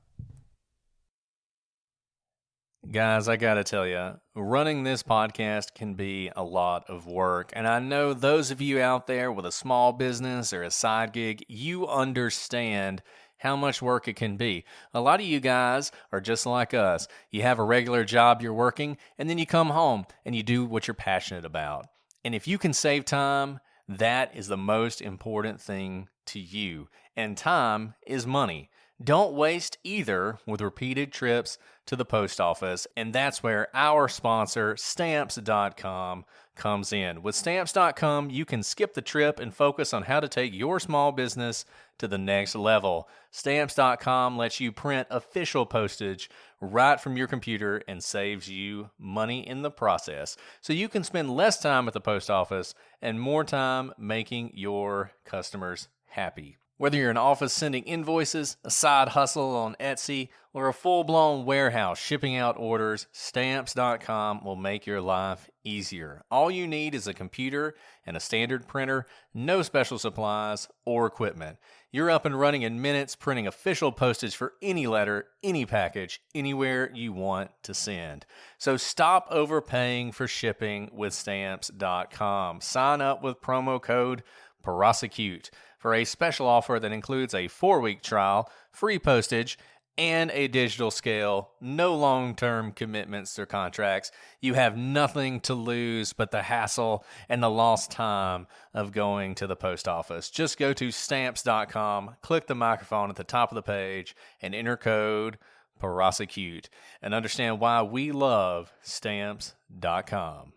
A: Guys, I gotta tell you, running this podcast can be a lot of work. And I know those of you out there with a small business or a side gig, you understand how much work it can be. A lot of you guys are just like us. You have a regular job you're working, and then you come home and you do what you're passionate about. And if you can save time, that is the most important thing to you. And time is money. Don't waste either with repeated trips to the post office, and that's where our sponsor, Stamps.com, comes in. With Stamps.com, you can skip the trip and focus on how to take your small business to the next level. Stamps.com lets you print official postage right from your computer and saves you money in the process, so you can spend less time at the post office and more time making your customers happy. Whether you're an office sending invoices, a side hustle on Etsy, or a full-blown warehouse shipping out orders, Stamps.com will make your life easier. All you need is a computer and a standard printer, no special supplies or equipment. You're up and running in minutes, printing official postage for any letter, any package, anywhere you want to send. So stop overpaying for shipping with Stamps.com. Sign up with promo code PROSECUTE for a special offer that includes a 4-week trial, free postage, and a digital scale. No long-term commitments or contracts. You have nothing to lose but the hassle and the lost time of going to the post office. Just go to Stamps.com, click the microphone at the top of the page, and enter code PROSECUTE, and understand why we love Stamps.com.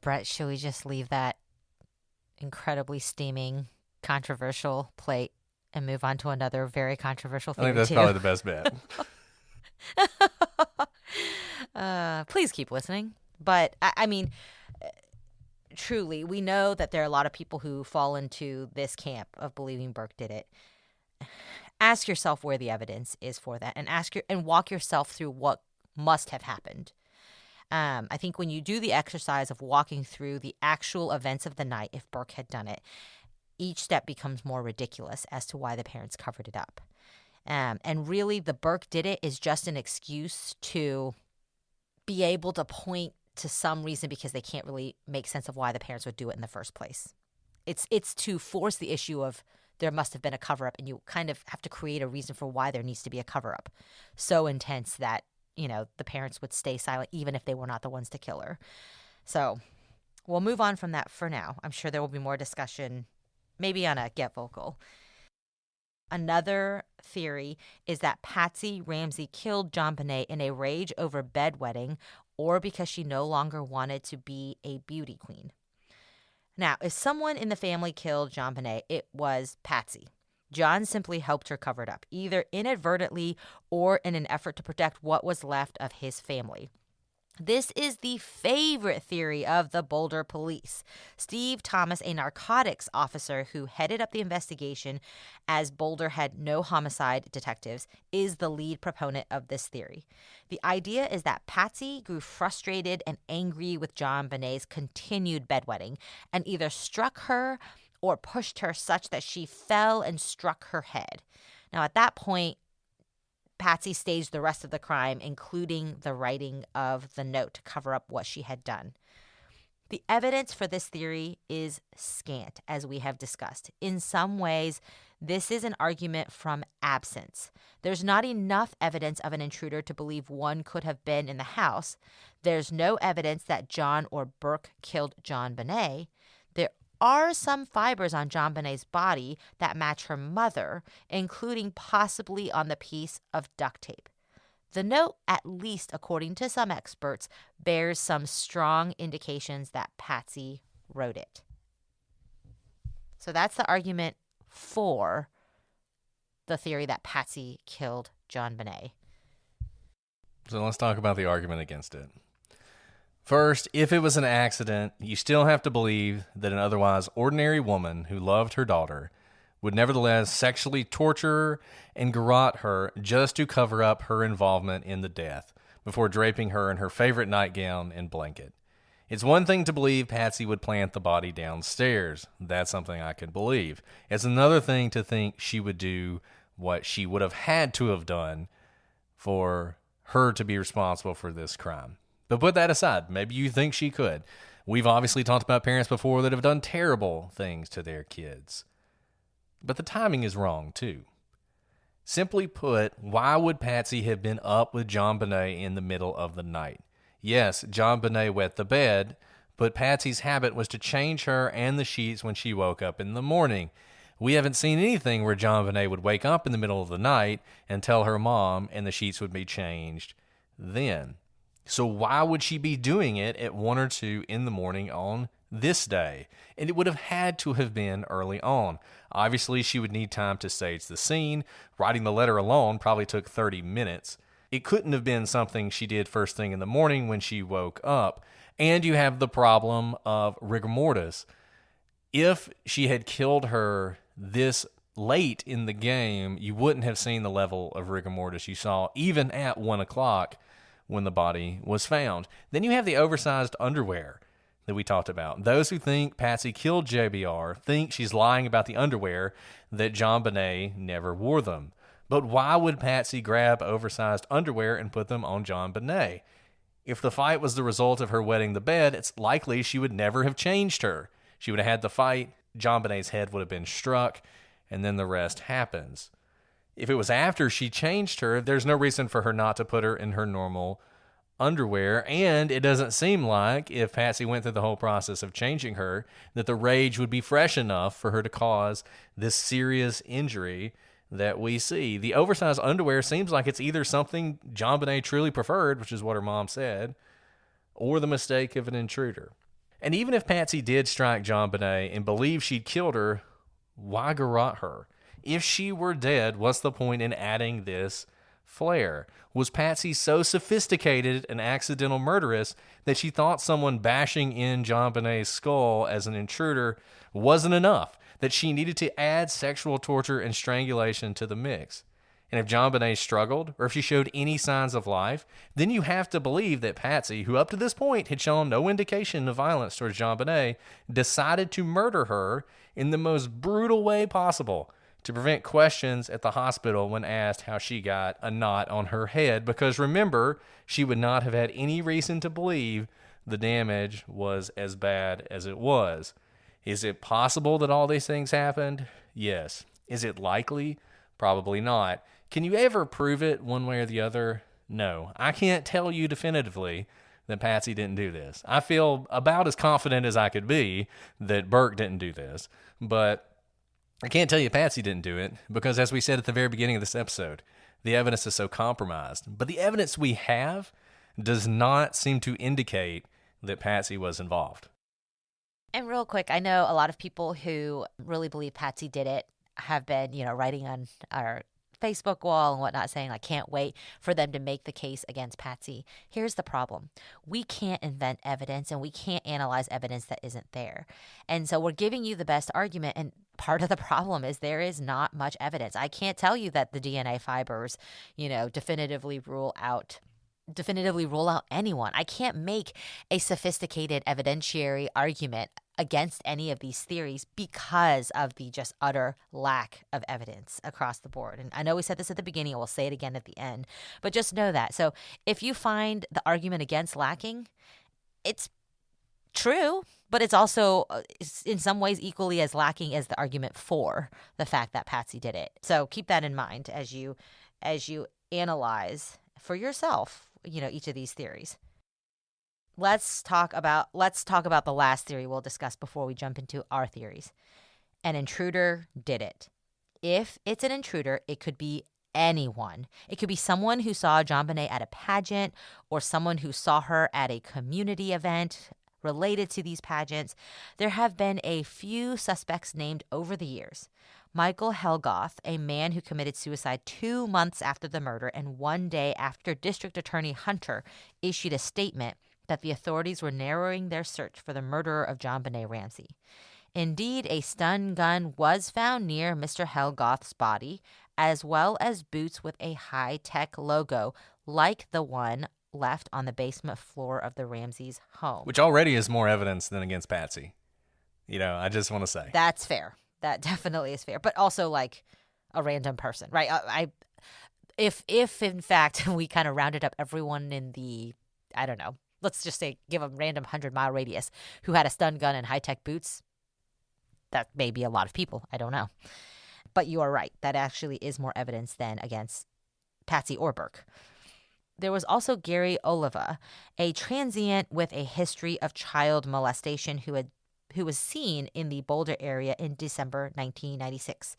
E: Brett, should we just leave that incredibly steaming, controversial plate and move on to another very controversial thing?
A: I think that's probably the best bet.
E: Please keep listening. But, I mean, truly, we know that there are a lot of people who fall into this camp of believing Burke did it. Ask yourself where the evidence is for that, and walk yourself through what must have happened. I think when you do the exercise of walking through the actual events of the night, if Burke had done it, each step becomes more ridiculous as to why the parents covered it up. And really, the Burke did it is just an excuse to be able to point to some reason because they can't really make sense of why the parents would do it in the first place. It's to force the issue of there must have been a cover-up, and you kind of have to create a reason for why there needs to be a cover-up. So intense that the parents would stay silent even if they were not the ones to kill her. So we'll move on from that for now. I'm sure there will be more discussion, maybe on a Get Vocal. Another theory is that Patsy Ramsey killed JonBenét in a rage over bedwetting or because she no longer wanted to be a beauty queen. Now, if someone in the family killed JonBenét, it was Patsy. John simply helped her cover it up, either inadvertently or in an effort to protect what was left of his family. This is the favorite theory of the Boulder police. Steve Thomas, a narcotics officer who headed up the investigation as Boulder had no homicide detectives, is the lead proponent of this theory. The idea is that Patsy grew frustrated and angry with JonBenét's continued bedwetting and either struck her or pushed her such that she fell and struck her head. Now, at that point, Patsy staged the rest of the crime, including the writing of the note to cover up what she had done. The evidence for this theory is scant, as we have discussed. In some ways, this is an argument from absence. There's not enough evidence of an intruder to believe one could have been in the house. There's no evidence that John or Burke killed JonBenét. There are some fibers on JonBenét's body that match her mother, including possibly on the piece of duct tape. The note, at least according to some experts, bears some strong indications that Patsy wrote it. So that's the argument for the theory that Patsy killed JonBenét.
A: So let's talk about the argument against it. First, if it was an accident, you still have to believe that an otherwise ordinary woman who loved her daughter would nevertheless sexually torture and garrote her just to cover up her involvement in the death before draping her in her favorite nightgown and blanket. It's one thing to believe Patsy would plant the body downstairs. That's something I could believe. It's another thing to think she would do what she would have had to have done for her to be responsible for this crime. But put that aside, maybe you think she could. We've obviously talked about parents before that have done terrible things to their kids. But the timing is wrong, too. Simply put, why would Patsy have been up with JonBenét in the middle of the night? Yes, JonBenét wet the bed, but Patsy's habit was to change her and the sheets when she woke up in the morning. We haven't seen anything where JonBenét would wake up in the middle of the night and tell her mom and the sheets would be changed then. So why would she be doing it at 1 or 2 in the morning on this day? And it would have had to have been early on. Obviously, she would need time to stage the scene. Writing the letter alone probably took 30 minutes. It couldn't have been something she did first thing in the morning when she woke up. And you have the problem of rigor mortis. If she had killed her this late in the game, you wouldn't have seen the level of rigor mortis you saw even at 1 o'clock when the body was found. Then you have the oversized underwear that we talked about. Those who think Patsy killed JBR think she's lying about the underwear, that JonBenét never wore them. But why would Patsy grab oversized underwear and put them on JonBenét? If the fight was the result of her wetting the bed, it's likely she would never have changed her. She would have had the fight, JonBenét's head would have been struck, and then the rest happens. If it was after she changed her, there's no reason for her not to put her in her normal underwear, and it doesn't seem like, if Patsy went through the whole process of changing her, that the rage would be fresh enough for her to cause this serious injury that we see. The oversized underwear seems like it's either something JonBenét truly preferred, which is what her mom said, or the mistake of an intruder. And even if Patsy did strike JonBenét and believed she'd killed her, why garrote her? If she were dead, what's the point in adding this flair? Was Patsy so sophisticated and accidental murderess that she thought someone bashing in JonBenét's skull as an intruder wasn't enough, that she needed to add sexual torture and strangulation to the mix? And if JonBenét struggled, or if she showed any signs of life, then you have to believe that Patsy, who up to this point had shown no indication of violence towards JonBenét, decided to murder her in the most brutal way possible, to prevent questions at the hospital when asked how she got a knot on her head, because remember, she would not have had any reason to believe the damage was as bad as it was. Is it possible that all these things happened? Yes. Is it likely? Probably not. Can you ever prove it one way or the other? No. I can't tell you definitively that Patsy didn't do this. I feel about as confident as I could be that Burke didn't do this, but I can't tell you Patsy didn't do it because, as we said at the very beginning of this episode, the evidence is so compromised. But the evidence we have does not seem to indicate that Patsy was involved.
E: And real quick, I know a lot of people who really believe Patsy did it have been, writing on our Facebook wall and whatnot saying, I can't wait for them to make the case against Patsy. Here's the problem. We can't invent evidence and we can't analyze evidence that isn't there. And so we're giving you the best argument. And part of the problem is there is not much evidence. I can't tell you that the DNA fibers, definitively rule out anyone. I can't make a sophisticated evidentiary argument against any of these theories because of the just utter lack of evidence across the board. And I know we said this at the beginning, and we'll say it again at the end, but just know that. So if you find the argument against lacking, it's true, but it's also in some ways equally as lacking as the argument for the fact that Patsy did it. So keep that in mind as you analyze for yourself, each of these theories. Let's talk about the last theory we'll discuss before we jump into our theories. An intruder did it. If it's an intruder, it could be anyone. It could be someone who saw JonBenét at a pageant or someone who saw her at a community event related to these pageants. There have been a few suspects named over the years. Michael Helgoth, a man who committed suicide 2 months after the murder and 1 day after District Attorney Hunter issued a statement that the authorities were narrowing their search for the murderer of JonBenét Ramsey. Indeed, a stun gun was found near Mr. Helgoth's body, as well as boots with a high-tech logo, like the one left on the basement floor of the Ramseys' home.
A: Which already is more evidence than against Patsy. I just want to say.
E: That's fair. That definitely is fair. But also like a random person, right? If in fact we kind of rounded up everyone in the, I don't know, let's just say give a random 100-mile radius who had a stun gun and high-tech boots, that may be a lot of people. I don't know. But you are right. That actually is more evidence than against Patsy or Burke. There was also Gary Oliva, a transient with a history of child molestation who was seen in the Boulder area in December 1996.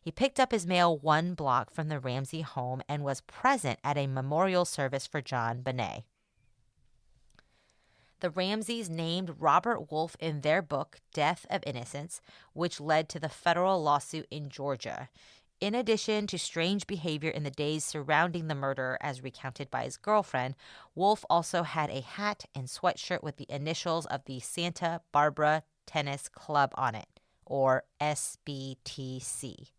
E: He picked up his mail 1 block from the Ramsey home and was present at a memorial service for JonBenét. The Ramseys named Robert Wolfe in their book, Death of Innocence, which led to the federal lawsuit in Georgia. In addition to strange behavior in the days surrounding the murder, as recounted by his girlfriend, Wolfe also had a hat and sweatshirt with the initials of the Santa Barbara Tennis Club on it, or SBTC.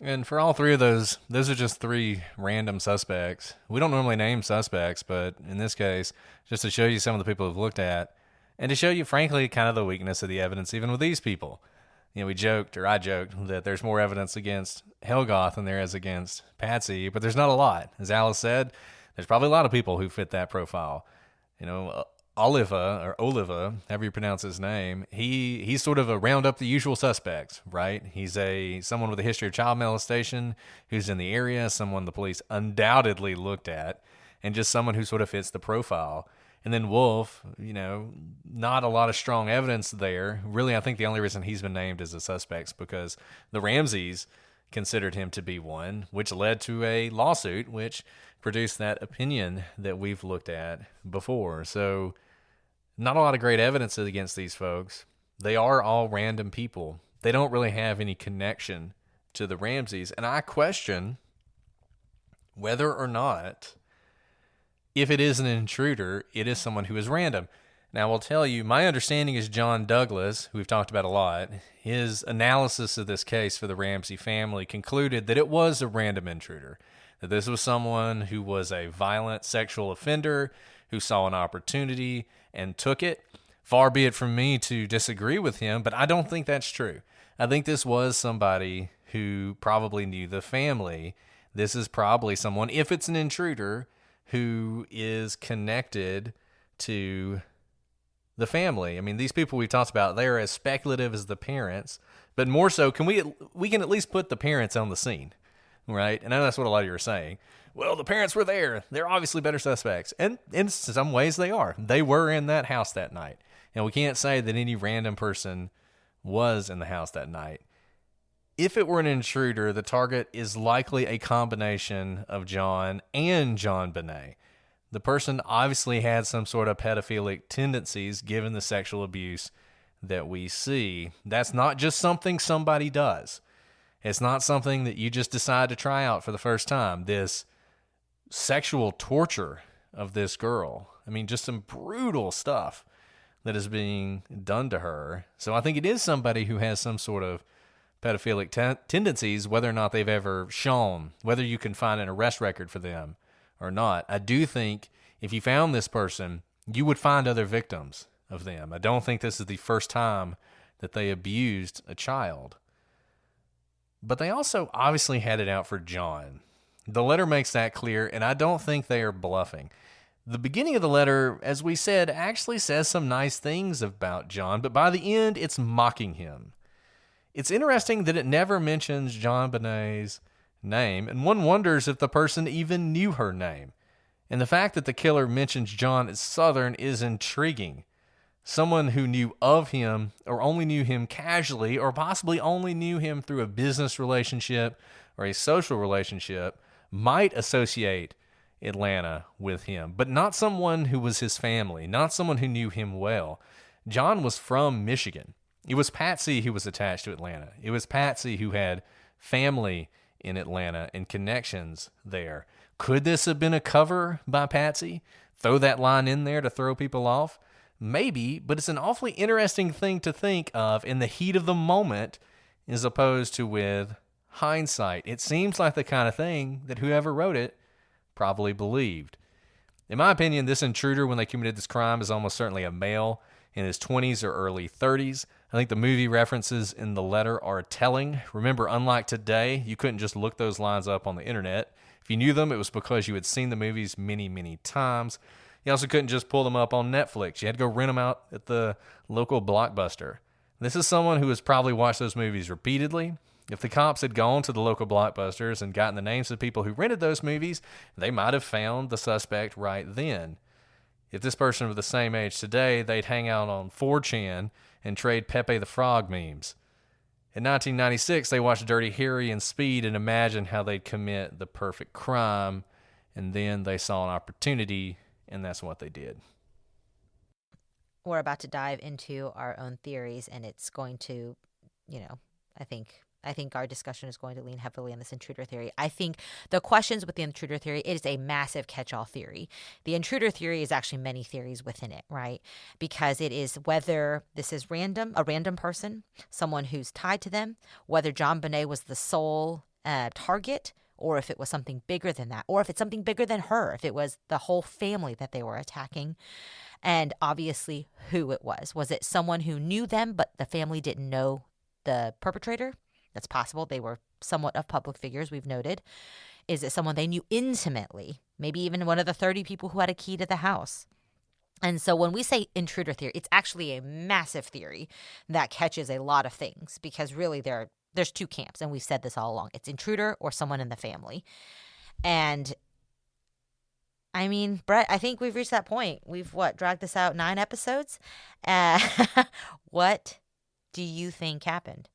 A: And for all three of those are just 3 random suspects. We don't normally name suspects, but in this case, just to show you some of the people we've looked at, and to show you, frankly, kind of the weakness of the evidence even with these people. I joked that there's more evidence against Helgoth than there is against Patsy, but there's not a lot. As Alice said, there's probably a lot of people who fit that profile. Oliva, however you pronounce his name, he's sort of a round up the usual suspects, right? He's someone with a history of child molestation who's in the area, someone the police undoubtedly looked at, and just someone who sort of fits the profile. And then Wolfe, not a lot of strong evidence there. Really, I think the only reason he's been named as a suspect is because the Ramseys considered him to be one, which led to a lawsuit, which produced that opinion that we've looked at before. So not a lot of great evidence against these folks. They are all random people. They don't really have any connection to the Ramseys. And I question whether or not, if it is an intruder, it is someone who is random. Now, I'll tell you, my understanding is John Douglas, who we've talked about a lot, his analysis of this case for the Ramsey family concluded that it was a random intruder, that this was someone who was a violent sexual offender, who saw an opportunity and took it. Far be it from me to disagree with him, but I don't think that's true. I think this was somebody who probably knew the family. This is probably someone, if it's an intruder, who is connected to the family. I mean, these people we've talked about, they're as speculative as the parents, but more so, we can at least put the parents on the scene, right? And I know that's what a lot of you are saying. Well, the parents were there. They're obviously better suspects. And in some ways they are. They were in that house that night. And we can't say that any random person was in the house that night. If it were an intruder, the target is likely a combination of John and JonBenét. The person obviously had some sort of pedophilic tendencies given the sexual abuse that we see. That's not just something somebody does. It's not something that you just decide to try out for the first time. This sexual torture of this girl. I mean, just some brutal stuff that is being done to her. So I think it is somebody who has some sort of pedophilic tendencies, whether or not they've ever shown, whether you can find an arrest record for them or not. I do think if you found this person, you would find other victims of them. I don't think this is the first time that they abused a child. But they also obviously had it out for John. The letter makes that clear, and I don't think they are bluffing. The beginning of the letter, as we said, actually says some nice things about John, but by the end, it's mocking him. It's interesting that it never mentions JonBenét's name, and one wonders if the person even knew her name. And the fact that the killer mentions John as Southern is intriguing. Someone who knew of him, or only knew him casually, or possibly only knew him through a business relationship or a social relationship, might associate Atlanta with him, but not someone who was his family, not someone who knew him well. John was from Michigan. It was Patsy who was attached to Atlanta. It was Patsy who had family in Atlanta and connections there. Could this have been a cover by Patsy? Throw that line in there to throw people off? Maybe, but it's an awfully interesting thing to think of in the heat of the moment as opposed to with hindsight. It seems like the kind of thing that whoever wrote it probably believed. In my opinion, this intruder, when they committed this crime, is almost certainly a male in his 20s or early 30s. I think the movie references in the letter are telling. Remember, unlike today, you couldn't just look those lines up on the internet. If you knew them, it was because you had seen the movies many, many times. You also couldn't just pull them up on Netflix. You had to go rent them out at the local Blockbuster. This is someone who has probably watched those movies repeatedly. If the cops had gone to the local Blockbusters and gotten the names of people who rented those movies, they might have found the suspect right then. If this person were the same age today, they'd hang out on 4chan and trade Pepe the Frog memes. In 1996, they watched Dirty Harry and Speed and imagined how they'd commit the perfect crime, and then they saw an opportunity, and that's what they did.
E: We're about to dive into our own theories, and it's going to, I think our discussion is going to lean heavily on this intruder theory. I think the questions with the intruder theory, it is a massive catch-all theory. The intruder theory is actually many theories within it, right? Because it is whether this is a random person, someone who's tied to them, whether JonBenét was the sole target, or if it was something bigger than that, or if it's something bigger than her, if it was the whole family that they were attacking, and obviously who it was. Was it someone who knew them, but the family didn't know the perpetrator? That's possible. They were somewhat of public figures, we've noted. Is it someone they knew intimately? Maybe even one of the 30 people who had a key to the house. And so when we say intruder theory, it's actually a massive theory that catches a lot of things, because really there's two camps, and we've said this all along. It's intruder or someone in the family. And I mean, Brett, I think we've reached that point. We've, dragged this out 9 episodes? What do you think happened?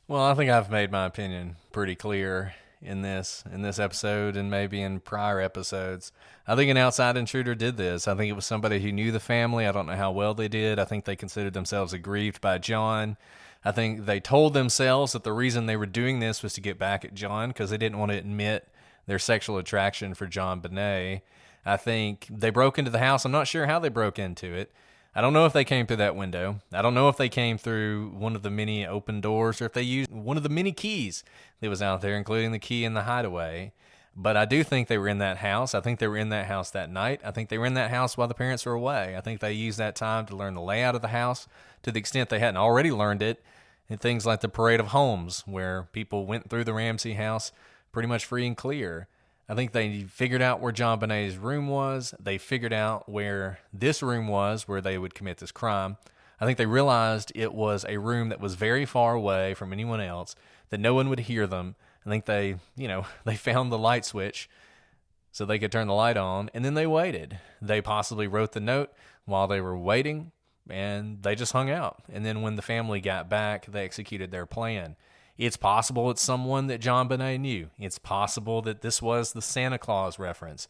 A: Well, I think I've made my opinion pretty clear in this episode and maybe in prior episodes. I think an outside intruder did this. I think it was somebody who knew the family. I don't know how well they did. I think they considered themselves aggrieved by John. I think they told themselves that the reason they were doing this was to get back at John because they didn't want to admit their sexual attraction for JonBenét. I think they broke into the house. I'm not sure how they broke into it. I don't know if they came through that window. I don't know if they came through one of the many open doors or if they used one of the many keys that was out there, including the key in the hideaway. But I do think they were in that house. I think they were in that house that night. I think they were in that house while the parents were away. I think they used that time to learn the layout of the house to the extent they hadn't already learned it in things like the Parade of Homes, where people went through the Ramsey house pretty much free and clear. I think they figured out where JonBenét's room was. They figured out where this room was, where they would commit this crime. I think they realized it was a room that was very far away from anyone else, that no one would hear them. I think they found the light switch so they could turn the light on, and then they waited. They possibly wrote the note while they were waiting, and they just hung out. And then when the family got back, they executed their plan. It's possible it's someone that JonBenét knew. It's possible that this was the Santa Claus reference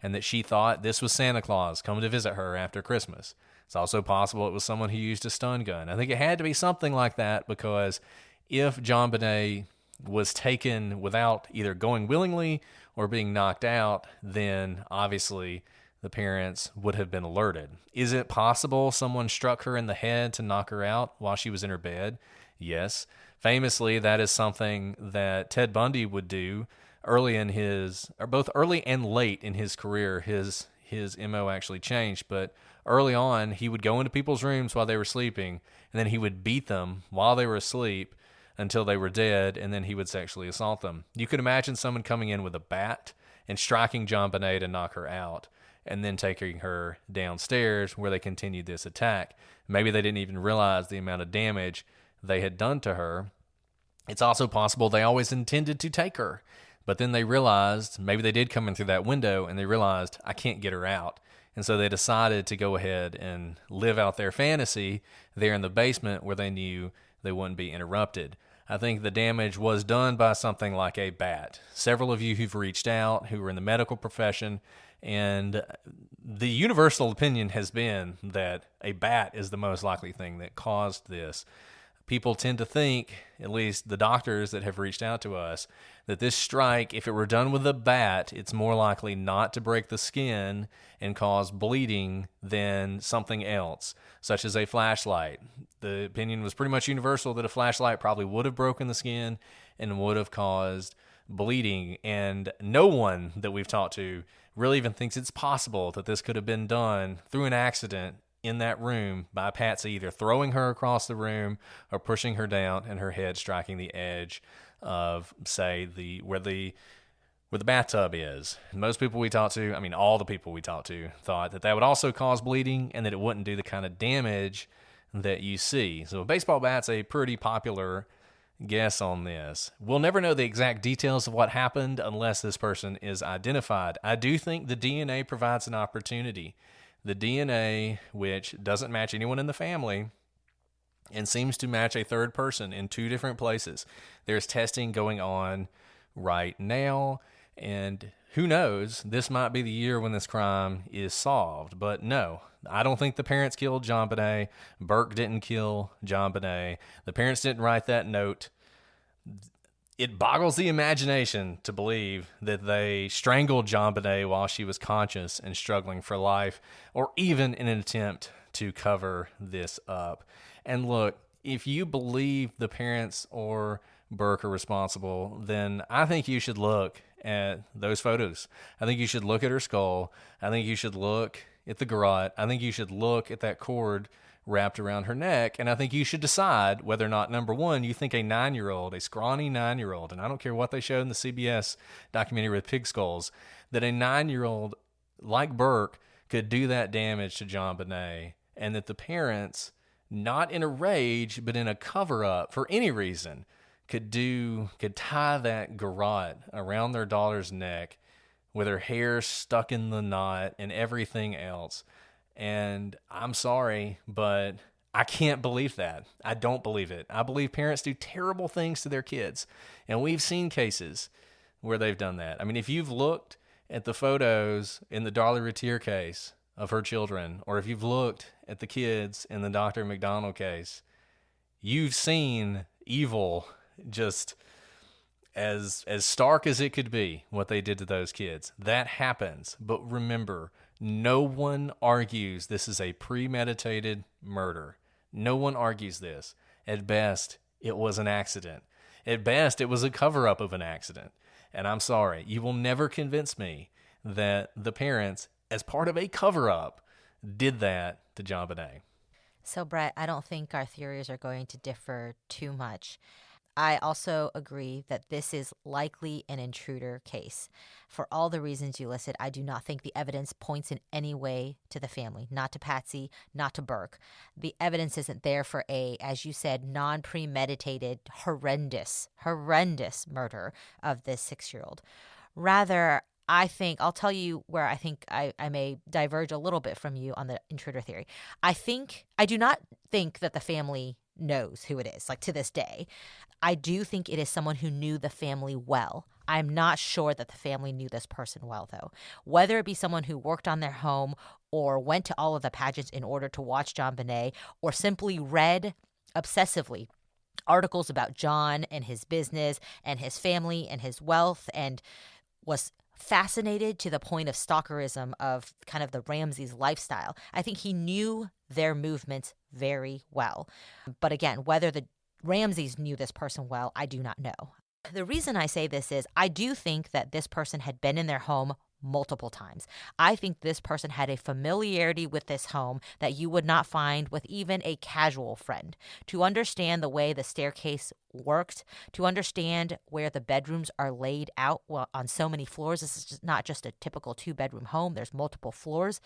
A: and that she thought this was Santa Claus coming to visit her after Christmas. It's also possible it was someone who used a stun gun. I think it had to be something like that, because if JonBenét was taken without either going willingly or being knocked out, then obviously the parents would have been alerted. Is it possible someone struck her in the head to knock her out while she was in her bed? Yes. Famously, that is something that Ted Bundy would do early in his, or both early and late in his career. His MO actually changed, but early on, he would go into people's rooms while they were sleeping, and then he would beat them while they were asleep until they were dead, and then he would sexually assault them. You could imagine someone coming in with a bat and striking JonBenét to knock her out, and then taking her downstairs where they continued this attack. Maybe they didn't even realize the amount of damage they had done to her. It's also possible they always intended to take her, but then they realized, maybe they did come in through that window, and they realized, I can't get her out. And so they decided to go ahead and live out their fantasy there in the basement where they knew they wouldn't be interrupted. I think the damage was done by something like a bat. Several of you who've reached out, who are in the medical profession, and the universal opinion has been that a bat is the most likely thing that caused this. People tend to think, at least the doctors that have reached out to us, that this strike, if it were done with a bat, it's more likely not to break the skin and cause bleeding than something else, such as a flashlight. The opinion was pretty much universal that a flashlight probably would have broken the skin and would have caused bleeding. And no one that we've talked to really even thinks it's possible that this could have been done through an accident in that room by Patsy, either throwing her across the room or pushing her down and her head striking the edge of, say, where the bathtub is. And most people we talked to, I mean, all the people we talked to, thought that that would also cause bleeding and that it wouldn't do the kind of damage that you see. So a baseball bat's a pretty popular guess on this. We'll never know the exact details of what happened unless this person is identified. I do think the DNA provides an opportunity. The DNA, which doesn't match anyone in the family and seems to match a third person in two different places. There's testing going on right now, and who knows, this might be the year when this crime is solved. But no, I don't think the parents killed JonBenét. Burke didn't kill JonBenét. The parents didn't write that note. It boggles the imagination to believe that they strangled JonBenét while she was conscious and struggling for life, or even in an attempt to cover this up. And look, if you believe the parents or Burke are responsible, then I think you should look at those photos. I think you should look at her skull. I think you should look at the garrote. I think you should look at that cord wrapped around her neck, and I think you should decide whether or not, number one, you think a 9-year-old, a scrawny 9-year-old, and I don't care what they showed in the CBS documentary with pig skulls, that a 9-year-old like Burke could do that damage to JonBenét, and that the parents, not in a rage, but in a cover-up for any reason, could tie that garrote around their daughter's neck with her hair stuck in the knot and everything else. And I'm sorry, but I can't believe that. I don't believe it. I believe parents do terrible things to their kids. And we've seen cases where they've done that. I mean, if you've looked at the photos in the Darlie Routier case of her children, or if you've looked at the kids in the Dr. McDonald case, you've seen evil just as stark as it could be, what they did to those kids. That happens. But remember, no one argues this is a premeditated murder. No one argues this. At best, it was an accident. At best, it was a cover-up of an accident. And I'm sorry, you will never convince me that the parents, as part of a cover-up, did that to JonBenét.
E: So, Brett, I don't think our theories are going to differ too much. I also agree that this is likely an intruder case. For all the reasons you listed, I do not think the evidence points in any way to the family, not to Patsy, not to Burke. The evidence isn't there for a, as you said, non-premeditated, horrendous murder of this 6-year-old. Rather, I'll tell you where I think I may diverge a little bit from you on the intruder theory. I do not think that the family knows who it is, like to this day. I do think it is someone who knew the family well. I'm not sure that the family knew this person well, though. Whether it be someone who worked on their home or went to all of the pageants in order to watch JonBenét or simply read obsessively articles about John and his business and his family and his wealth, and was fascinated to the point of stalkerism of kind of the Ramseys' lifestyle. I think he knew their movements very well. But again, whether the Ramseys knew this person well, I do not know. The reason I say this is I do think that this person had been in their home multiple times. I think this person had a familiarity with this home that you would not find with even a casual friend. To understand the way the staircase worked, to understand where the bedrooms are laid out on so many floors. This is not just a typical 2-bedroom home. There's multiple floors.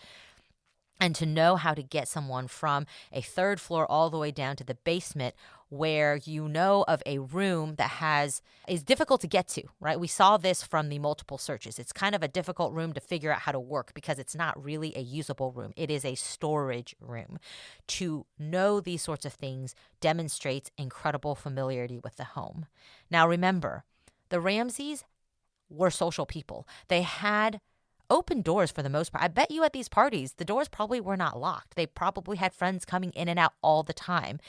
E: And to know how to get someone from a 3rd floor all the way down to the basement, where you know of a room that is difficult to get to, right? We saw this from the multiple searches. It's kind of a difficult room to figure out how to work because it's not really a usable room. It is a storage room. To know these sorts of things demonstrates incredible familiarity with the home. Now remember, the Ramseys were social people. They had open doors for the most part. I bet you at these parties, the doors probably were not locked. They probably had friends coming in and out all the time.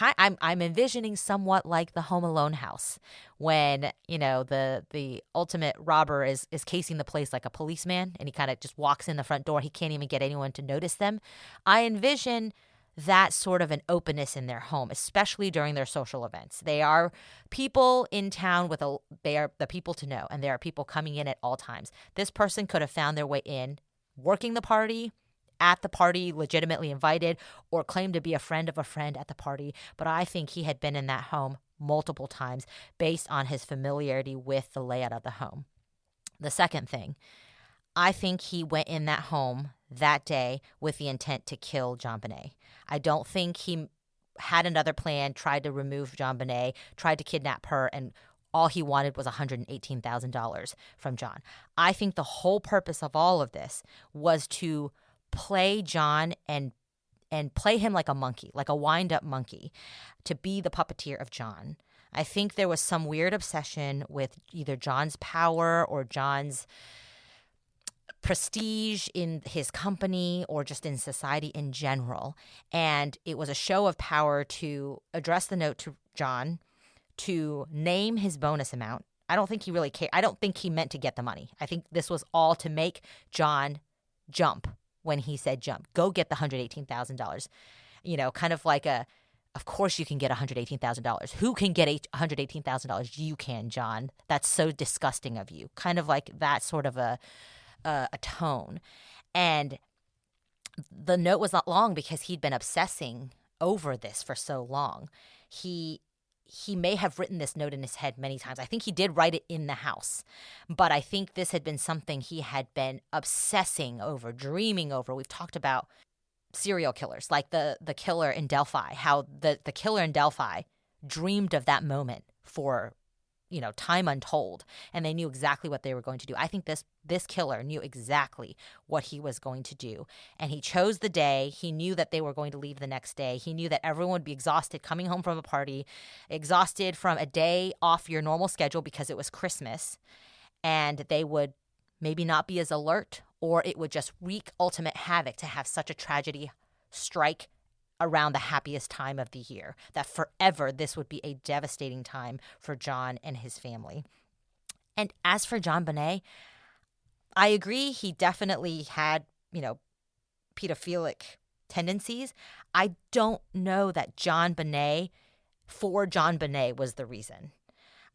E: I'm envisioning somewhat like the Home Alone house when, the ultimate robber is casing the place like a policeman and he kind of just walks in the front door. He can't even get anyone to notice them. I envision that sort of an openness in their home, especially during their social events. They are people in town they are the people to know, and there are people coming in at all times. This person could have found their way in, working the party, at the party, legitimately invited, or claimed to be a friend of a friend at the party. But I think he had been in that home multiple times based on his familiarity with the layout of the home. The second thing, I think he went in that home that day with the intent to kill JonBenét. I don't think he had another plan, tried to remove JonBenét, tried to kidnap her, and all he wanted was $118,000 from John. I think the whole purpose of all of this was to play John and play him like a monkey, like a wind-up monkey, to be the puppeteer of John. I think there was some weird obsession with either John's power or John's prestige in his company or just in society in general. And it was a show of power to address the note to John, to name his bonus amount. I don't think he really cared. I don't think he meant to get the money. I think this was all to make John jump when he said jump. Go get the $118,000. Kind of like of course you can get $118,000. Who can get $118,000? You can, John. That's so disgusting of you. Kind of like that sort of a tone. And the note was not long because he'd been obsessing over this for so long. He may have written this note in his head many times. I think he did write it in the house, but I think this had been something he had been obsessing over, dreaming over. We've talked about serial killers, like the killer in Delphi, how the killer in Delphi dreamed of that moment for time untold, and they knew exactly what they were going to do. I think this killer knew exactly what he was going to do, and he chose the day. He knew that they were going to leave the next day. He knew that everyone would be exhausted coming home from a party, exhausted from a day off your normal schedule because it was Christmas, and they would maybe not be as alert, or it would just wreak ultimate havoc to have such a tragedy strike around the happiest time of the year, that forever this would be a devastating time for John and his family. And as for JonBenét, I agree he definitely had, pedophilic tendencies. I don't know that JonBenét was the reason.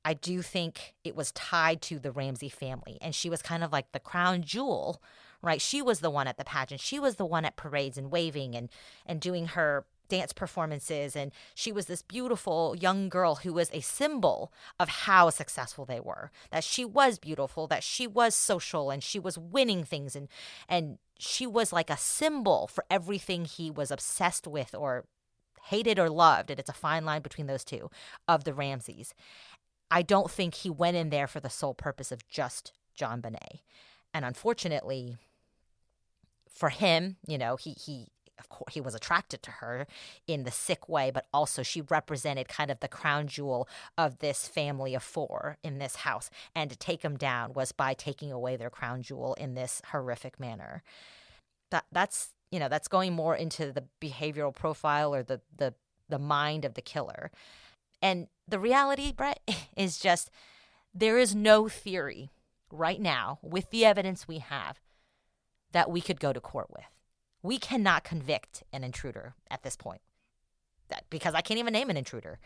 E: I do think it was tied to the Ramsey family, and she was kind of like the crown jewel, right? She was the one at the pageant. She was the one at parades and waving and doing her dance performances. And she was this beautiful young girl who was a symbol of how successful they were, that she was beautiful, that she was social, and she was winning things. And she was like a symbol for everything he was obsessed with or hated or loved. And it's a fine line between those two of the Ramseys. I don't think he went in there for the sole purpose of just JonBenét. And unfortunately for him, of course, he was attracted to her in the sick way, but also she represented kind of the crown jewel of this family of 4 in this house. And to take him down was by taking away their crown jewel in this horrific manner. That's going more into the behavioral profile or the mind of the killer. And the reality, Brett, is just there is no theory right now with the evidence we have that we could go to court with. We cannot convict an intruder at this point, because I can't even name an intruder,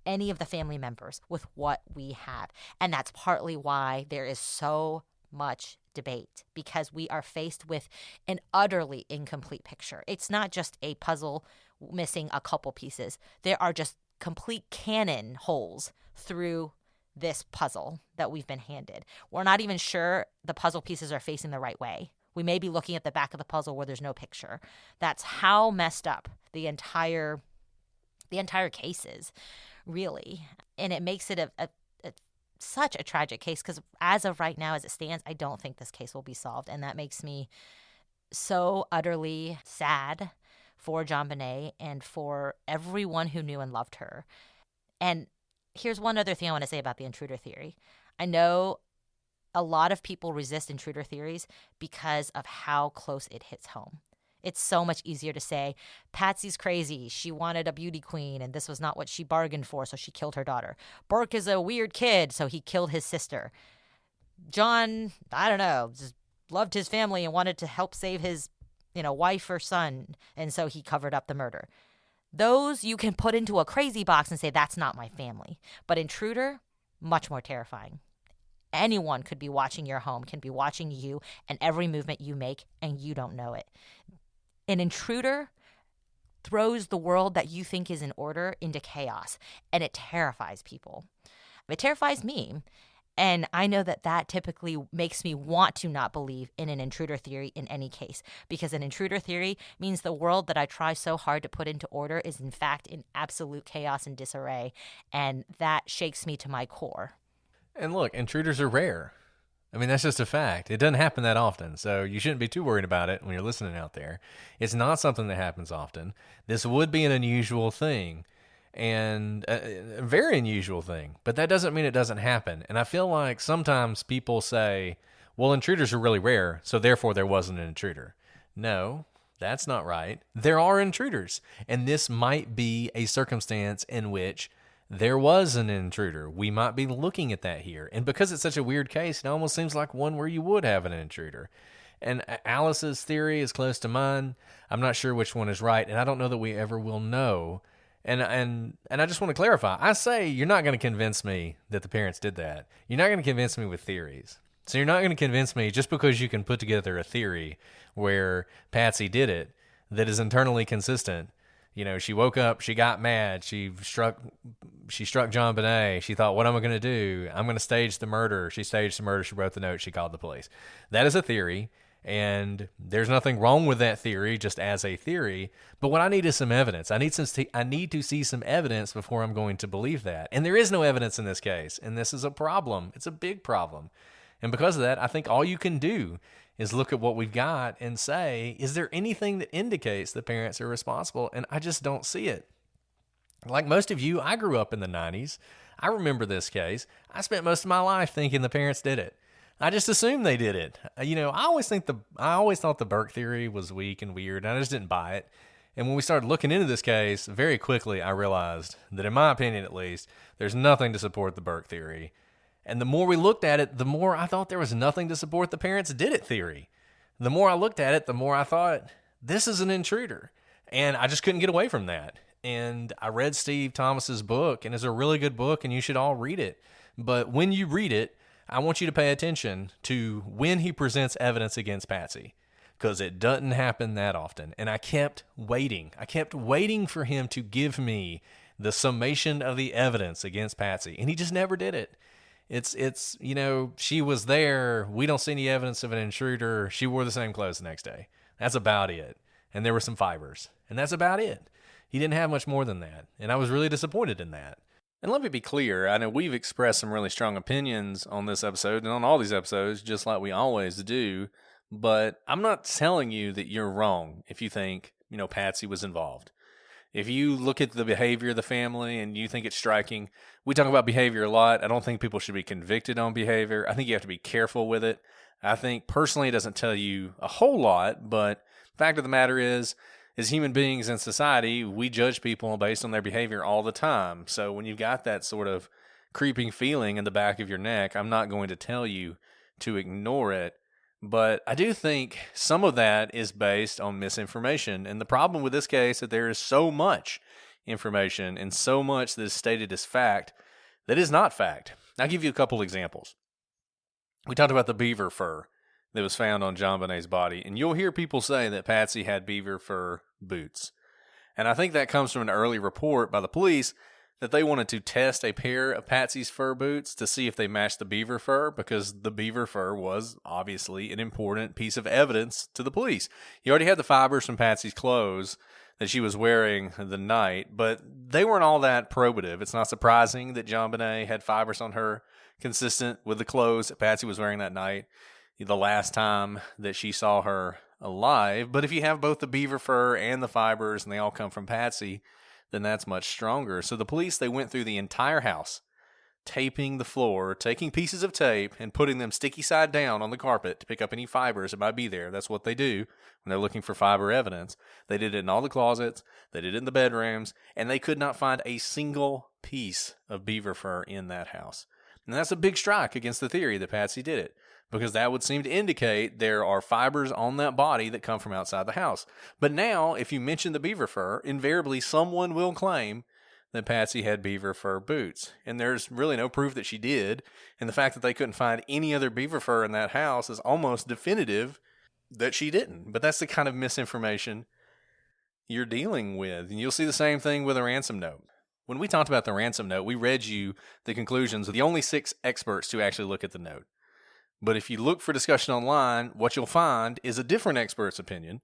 E: any of the family members, with what we have. And that's partly why there is so much debate, because we are faced with an utterly incomplete picture. It's not just a puzzle missing a couple pieces. There are just complete cannon holes through this puzzle that we've been handed. We're not even sure the puzzle pieces are facing the right way. We may be looking at the back of the puzzle where there's no picture. That's how messed up the entire case is, really. And it makes it such a tragic case, because as of right now, as it stands, I don't think this case will be solved. And that makes me so utterly sad for JonBenét and for everyone who knew and loved her. And here's one other thing I want to say about the intruder theory. I know a lot of people resist intruder theories because of how close it hits home. It's so much easier to say, Patsy's crazy. She wanted a beauty queen, and this was not what she bargained for, so she killed her daughter. Burke is a weird kid, so he killed his sister. John, I don't know, just loved his family and wanted to help save his, wife or son, and so he covered up the murder. Those you can put into a crazy box and say, that's not my family. But intruder, much more terrifying. Anyone could be watching your home, can be watching you and every movement you make, and you don't know it. An intruder throws the world that you think is in order into chaos, and it terrifies people. It terrifies me, and I know that typically makes me want to not believe in an intruder theory in any case, because an intruder theory means the world that I try so hard to put into order is in fact in absolute chaos and disarray, and that shakes me to my core.
A: And look, intruders are rare. I mean, that's just a fact. It doesn't happen that often, so you shouldn't be too worried about it when you're listening out there. It's not something that happens often. This would be an unusual thing, and a very unusual thing, but that doesn't mean it doesn't happen. And I feel like sometimes people say, well, intruders are really rare, so therefore there wasn't an intruder. No, that's not right. There are intruders, and this might be a circumstance in which there was an intruder. We might be looking at that here. And because it's such a weird case, it almost seems like one where you would have an intruder. And Alice's theory is close to mine. I'm not sure which one is right, and I don't know that we ever will know. And I just want to clarify. I say you're not going to convince me that the parents did that. You're not going to convince me with theories. So you're not going to convince me just because you can put together a theory where Patsy did it that is internally consistent. She woke up, she got mad, she struck JonBenét. She thought, what am I going to do? I'm going to stage the murder. She staged the murder. She wrote the note. She called the police. That is a theory, and there's nothing wrong with that theory just as a theory. But what I need is some evidence. I need to see some evidence before I'm going to believe that. And there is no evidence in this case, and this is a problem. It's a big problem. And because of that, I think all you can do is look at what we've got and say, is there anything that indicates the parents are responsible? And I just don't see it. Like most of you, I grew up in the 90s. I remember this case. I spent most of my life thinking the parents did it. I just assumed they did it. I always thought the Burke theory was weak and weird, and I just didn't buy it. And when we started looking into this case, very quickly I realized that, in my opinion at least, there's nothing to support the Burke theory. And the more we looked at it, the more I thought there was nothing to support the parents did it theory. The more I looked at it, the more I thought, this is an intruder. And I just couldn't get away from that. And I read Steve Thomas's book, and it's a really good book, and you should all read it. But when you read it, I want you to pay attention to when he presents evidence against Patsy, because it doesn't happen that often. And I kept waiting. I kept waiting for him to give me the summation of the evidence against Patsy, and he just never did it. It's she was there. We don't see any evidence of an intruder. She wore the same clothes the next day. That's about it. And there were some fibers. And that's about it. He didn't have much more than that. And I was really disappointed in that. And let me be clear. I know we've expressed some really strong opinions on this episode and on all these episodes, just like we always do. But I'm not telling you that you're wrong if you think, Patsy was involved. If you look at the behavior of the family and you think it's striking, we talk about behavior a lot. I don't think people should be convicted on behavior. I think you have to be careful with it. I think personally it doesn't tell you a whole lot, but the fact of the matter is as human beings in society, we judge people based on their behavior all the time. So when you've got that sort of creeping feeling in the back of your neck, I'm not going to tell you to ignore it. But I do think some of that is based on misinformation. And the problem with this case is that there is so much information and so much that is stated as fact that is not fact. I'll give you a couple examples. We talked about the beaver fur that was found on JonBenét's body, and you'll hear people say that Patsy had beaver fur boots. And I think that comes from an early report by the police that they wanted to test a pair of Patsy's fur boots to see if they matched the beaver fur, because the beaver fur was obviously an important piece of evidence to the police. You already had the fibers from Patsy's clothes that she was wearing the night, but they weren't all that probative. It's not surprising that JonBenét had fibers on her consistent with the clothes that Patsy was wearing that night, the last time that she saw her alive. But if you have both the beaver fur and the fibers and they all come from Patsy, then that's much stronger. So the police, they went through the entire house, taping the floor, taking pieces of tape and putting them sticky side down on the carpet to pick up any fibers that might be there. That's what they do when they're looking for fiber evidence. They did it in all the closets, they did it in the bedrooms, and they could not find a single piece of beaver fur in that house. And that's a big strike against the theory that Patsy did it, because that would seem to indicate there are fibers on that body that come from outside the house. But now, if you mention the beaver fur, invariably someone will claim that Patsy had beaver fur boots. And there's really no proof that she did. And the fact that they couldn't find any other beaver fur in that house is almost definitive that she didn't. But that's the kind of misinformation you're dealing with. And you'll see the same thing with a ransom note. When we talked about the ransom note, we read you the conclusions of the only 6 experts to actually look at the note. But if you look for discussion online, what you'll find is a different expert's opinion,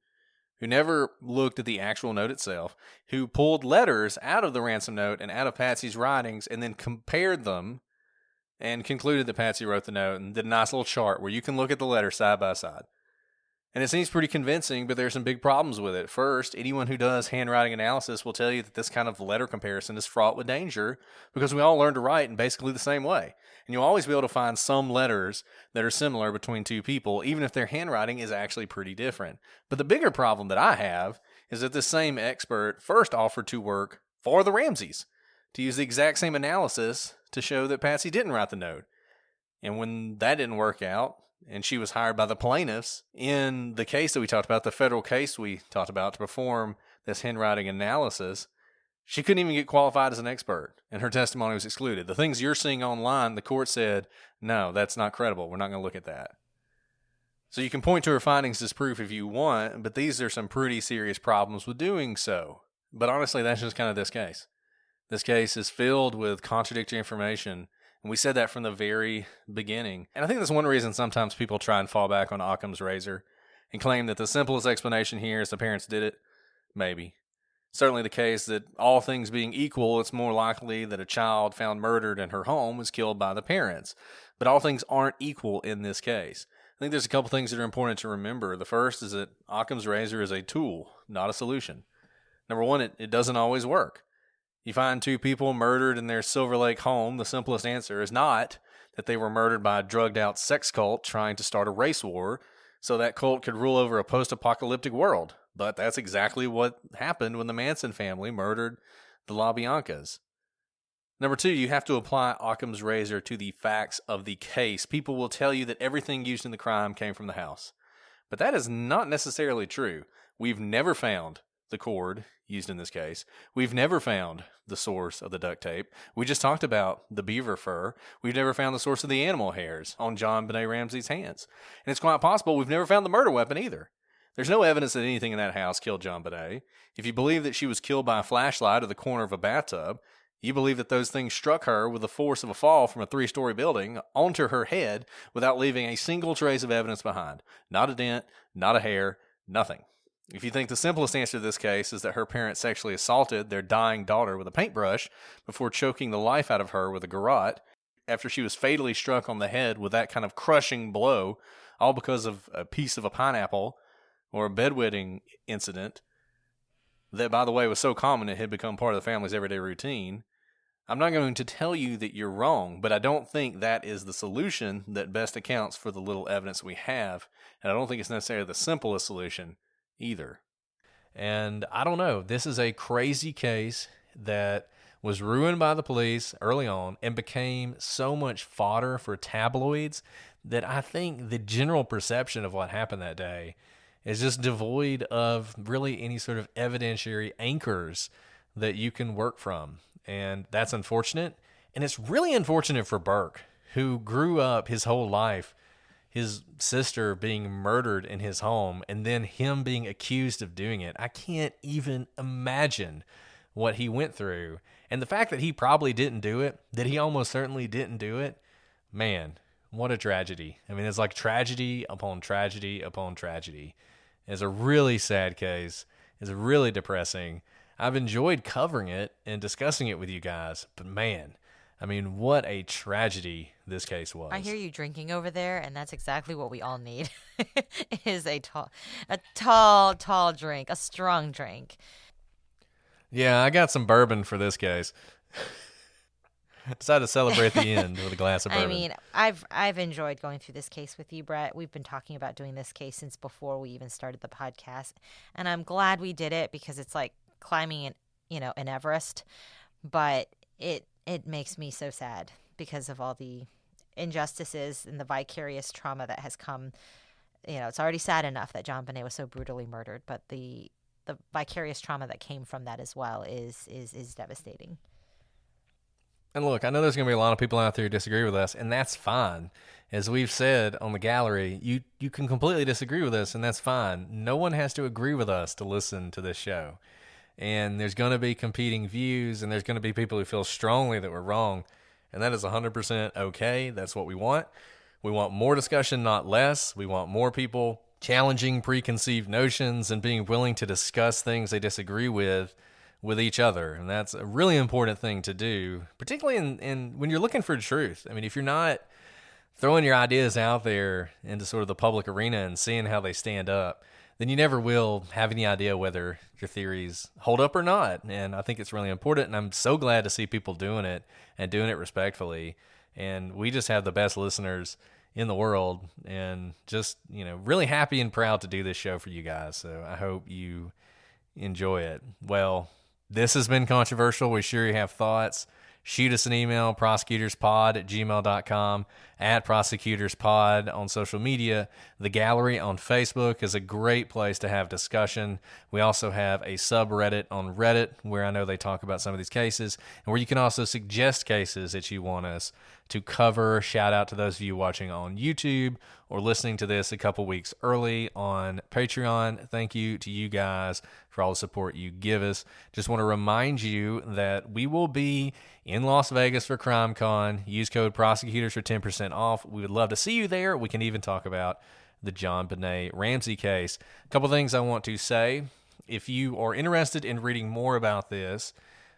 A: who never looked at the actual note itself, who pulled letters out of the ransom note and out of Patsy's writings and then compared them and concluded that Patsy wrote the note and did a nice little chart where you can look at the letters side by side. And it seems pretty convincing, but there's some big problems with it. First, anyone who does handwriting analysis will tell you that this kind of letter comparison is fraught with danger because we all learn to write in basically the same way. And you'll always be able to find some letters that are similar between two people, even if their handwriting is actually pretty different. But the bigger problem that I have is that this same expert first offered to work for the Ramseys to use the exact same analysis to show that Patsy didn't write the note. And when that didn't work out, and she was hired by the plaintiffs in the case that we talked about, the federal case we talked about, to perform this handwriting analysis, she couldn't even get qualified as an expert, and her testimony was excluded. The things you're seeing online, the court said, no, that's not credible. We're not going to look at that. So you can point to her findings as proof if you want, but these are some pretty serious problems with doing so. But honestly, that's just kind of this case. This case is filled with contradictory information, and we said that from the very beginning. And I think that's one reason sometimes people try and fall back on Occam's razor and claim that the simplest explanation here is the parents did it. Maybe. Certainly the case that all things being equal, it's more likely that a child found murdered in her home was killed by the parents. But all things aren't equal in this case. I think there's a couple things that are important to remember. The first is that Occam's razor is a tool, not a solution. Number one, it doesn't always work. You find 2 people murdered in their Silver Lake home, the simplest answer is not that they were murdered by a drugged-out sex cult trying to start a race war so that cult could rule over a post-apocalyptic world. But that's exactly what happened when the Manson family murdered the LaBiancas. Number 2, you have to apply Occam's razor to the facts of the case. People will tell you that everything used in the crime came from the house. But that is not necessarily true. We've never found the cord used in this case. We've never found the source of the duct tape. We just talked about the beaver fur. We've never found the source of the animal hairs on JonBenét Ramsey's hands. And it's quite possible we've never found the murder weapon either. There's no evidence that anything in that house killed JonBenét. If you believe that she was killed by a flashlight or the corner of a bathtub, you believe that those things struck her with the force of a fall from a 3-story building onto her head without leaving a single trace of evidence behind. Not a dent, not a hair, nothing. If you think the simplest answer to this case is that her parents sexually assaulted their dying daughter with a paintbrush before choking the life out of her with a garrote after she was fatally struck on the head with that kind of crushing blow, all because of a piece of a pineapple or a bedwetting incident that, by the way, was so common it had become part of the family's everyday routine, I'm not going to tell you that you're wrong, but I don't think that is the solution that best accounts for the little evidence we have, and I don't think it's necessarily the simplest solution either. And I don't know. This is a crazy case that was ruined by the police early on and became so much fodder for tabloids that I think the general perception of what happened that day is just devoid of really any sort of evidentiary anchors that you can work from. And that's unfortunate. And it's really unfortunate for Burke, who grew up his whole life, his sister being murdered in his home, and then him being accused of doing it. I can't even imagine what he went through. And the fact that he probably didn't do it, that he almost certainly didn't do it, man, what a tragedy. I mean, it's like tragedy upon tragedy upon tragedy. It's a really sad case. It's really depressing. I've enjoyed covering it and discussing it with you guys, but man, I mean, what a tragedy this case was.
E: I hear you drinking over there, and that's exactly what we all need. It is a tall drink, a strong drink.
A: Yeah, I got some bourbon for this case. Decided to celebrate the end with a glass of bourbon.
E: I mean, I've enjoyed going through this case with you, Brett. We've been talking about doing this case since before we even started the podcast, and I'm glad we did it because it's like climbing an Everest, but it makes me so sad because of all the injustices and the vicarious trauma that has come. It's already sad enough that JonBenét was so brutally murdered, but the vicarious trauma that came from that as well is devastating.
A: And look, I know there's going to be a lot of people out there who disagree with us, and that's fine. As we've said on the gallery, you can completely disagree with us, and that's fine. No one has to agree with us to listen to this show. And there's going to be competing views, and there's going to be people who feel strongly that we're wrong, and that is 100% okay. That's what we want. We want more discussion, not less. We want more people challenging preconceived notions and being willing to discuss things they disagree with each other. And that's a really important thing to do, particularly in when you're looking for truth. I mean, if you're not throwing your ideas out there into sort of the public arena and seeing how they stand up, then you never will have any idea whether your theories hold up or not. And I think it's really important, and I'm so glad to see people doing it and doing it respectfully. And we just have the best listeners in the world, and just, really happy and proud to do this show for you guys. So I hope you enjoy it. Well, this has been controversial. We sure you have thoughts. Shoot us an email, prosecutorspod@gmail.com, @prosecutorspod on social media. The gallery on Facebook is a great place to have discussion. We also have a subreddit on Reddit where I know they talk about some of these cases, and where you can also suggest cases that you want us to cover. Shout out to those of you watching on YouTube or listening to this a couple weeks early on Patreon. Thank you to you guys for all the support you give us. Just want to remind you that we will be in Las Vegas for CrimeCon. Use code prosecutors for 10% off. We would love to see you there. We can even talk about the JonBenét Ramsey case. A couple things I want to say. If you are interested in reading more about this,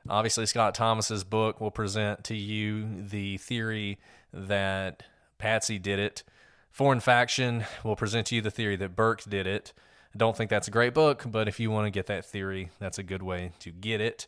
A: obviously Scott Thomas's book will present to you the theory that Patsy did it. Foreign Faction will present to you the theory that Burke did it. I don't think that's a great book, but if you want to get that theory, that's a good way to get it.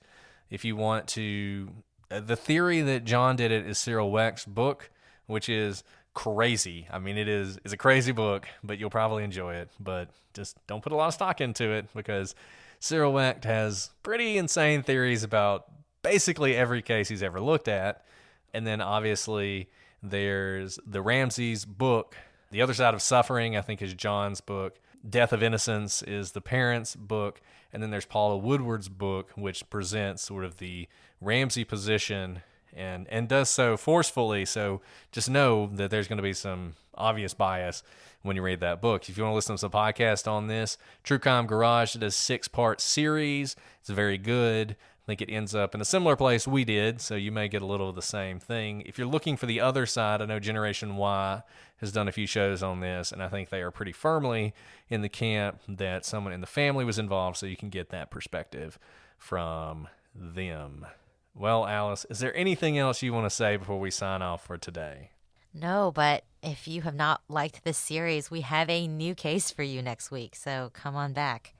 A: If you want to... the theory that John did it is Cyril Wecht's book, which is crazy. I mean, it's a crazy book, but you'll probably enjoy it. But just don't put a lot of stock into it, because Cyril Wecht has pretty insane theories about basically every case he's ever looked at. And then obviously there's the Ramsey's book. The Other Side of Suffering, I think, is John's book. Death of Innocence is the parents' book. And then there's Paula Woodward's book, which presents sort of the Ramsey position and does so forcefully. So just know that there's going to be some obvious bias when you read that book. If you want to listen to some podcast on this, True Crime Garage does 6-part series. It's very good. I think it ends up in a similar place we did, so you may get a little of the same thing. If you're looking for the other side, I know Generation Y has done a few shows on this, and I think they are pretty firmly in the camp that someone in the family was involved, so you can get that perspective from them. Well, Alice, is there anything else you want to say before we sign off for today?
E: No, but if you have not liked this series, we have a new case for you next week, so come on back.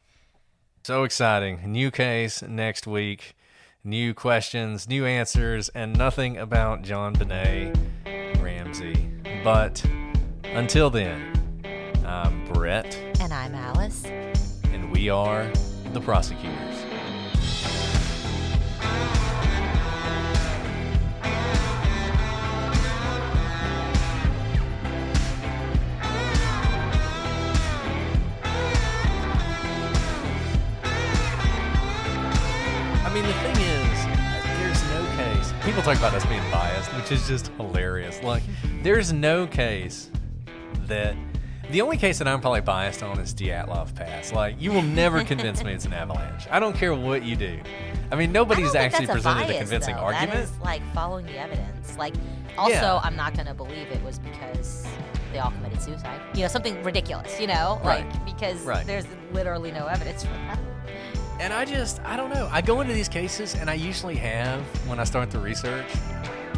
A: So exciting. New case next week. New questions, new answers, and nothing about JonBenét Ramsey. But until then, I'm Brett.
E: And I'm Alice.
A: And we are the prosecutors. I mean, the thing is, there's no case. People talk about us being biased, which is just hilarious. Like, there's no case that... The only case that I'm probably biased on is Dyatlov Pass. Like, you will never convince me it's an avalanche. I don't care what you do. I mean, nobody's actually presented a convincing argument.
E: That is, like, following the evidence. Like, also, I'm not going to believe it was because they all committed suicide. You know, something ridiculous, you know? Like, because there's literally no evidence for that.
A: And I don't know. I go into these cases, and I usually have, when I start the research,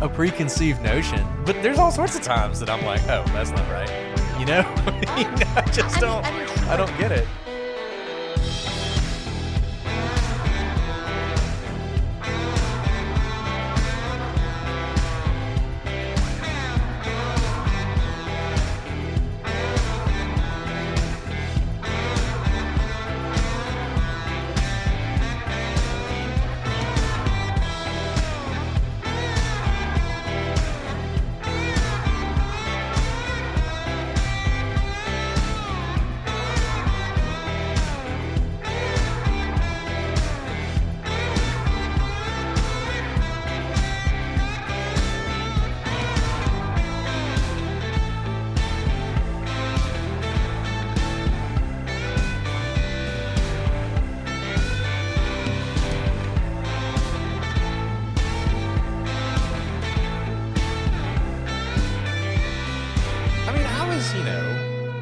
A: a preconceived notion. But there's all sorts of times that I'm like, oh, that's not right. You know? I just don't. I don't get it.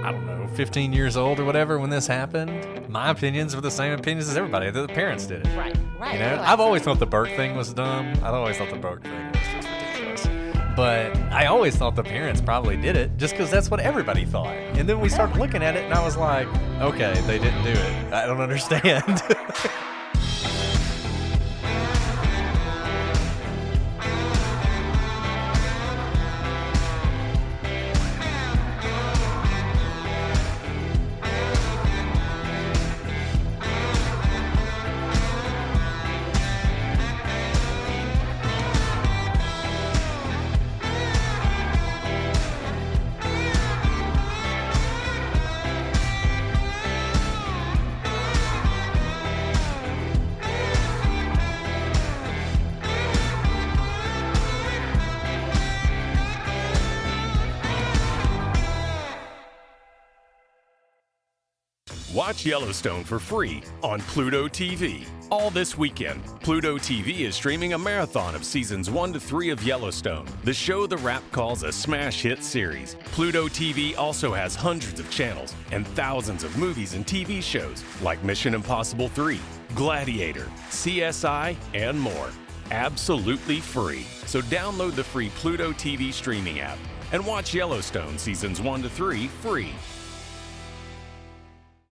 A: I don't know, 15 years old or whatever when this happened. My opinions were the same opinions as everybody. The parents did it.
E: Right.
A: You know, I've always thought the Burke thing was dumb. I've always thought the Burke thing was just ridiculous. But I always thought the parents probably did it just because that's what everybody thought. And then we started looking at it, and I was like, okay, they didn't do it. I don't understand.
K: Watch Yellowstone for free on PlutoTV. All this weekend, PlutoTV is streaming a marathon of seasons 1 to 3 of Yellowstone, the show The Wrap calls a smash hit series. PlutoTV also has hundreds of channels and thousands of movies and TV shows like Mission Impossible 3, Gladiator, CSI, and more. Absolutely free. So download the free Pluto TV streaming app and watch Yellowstone seasons 1 to 3 free.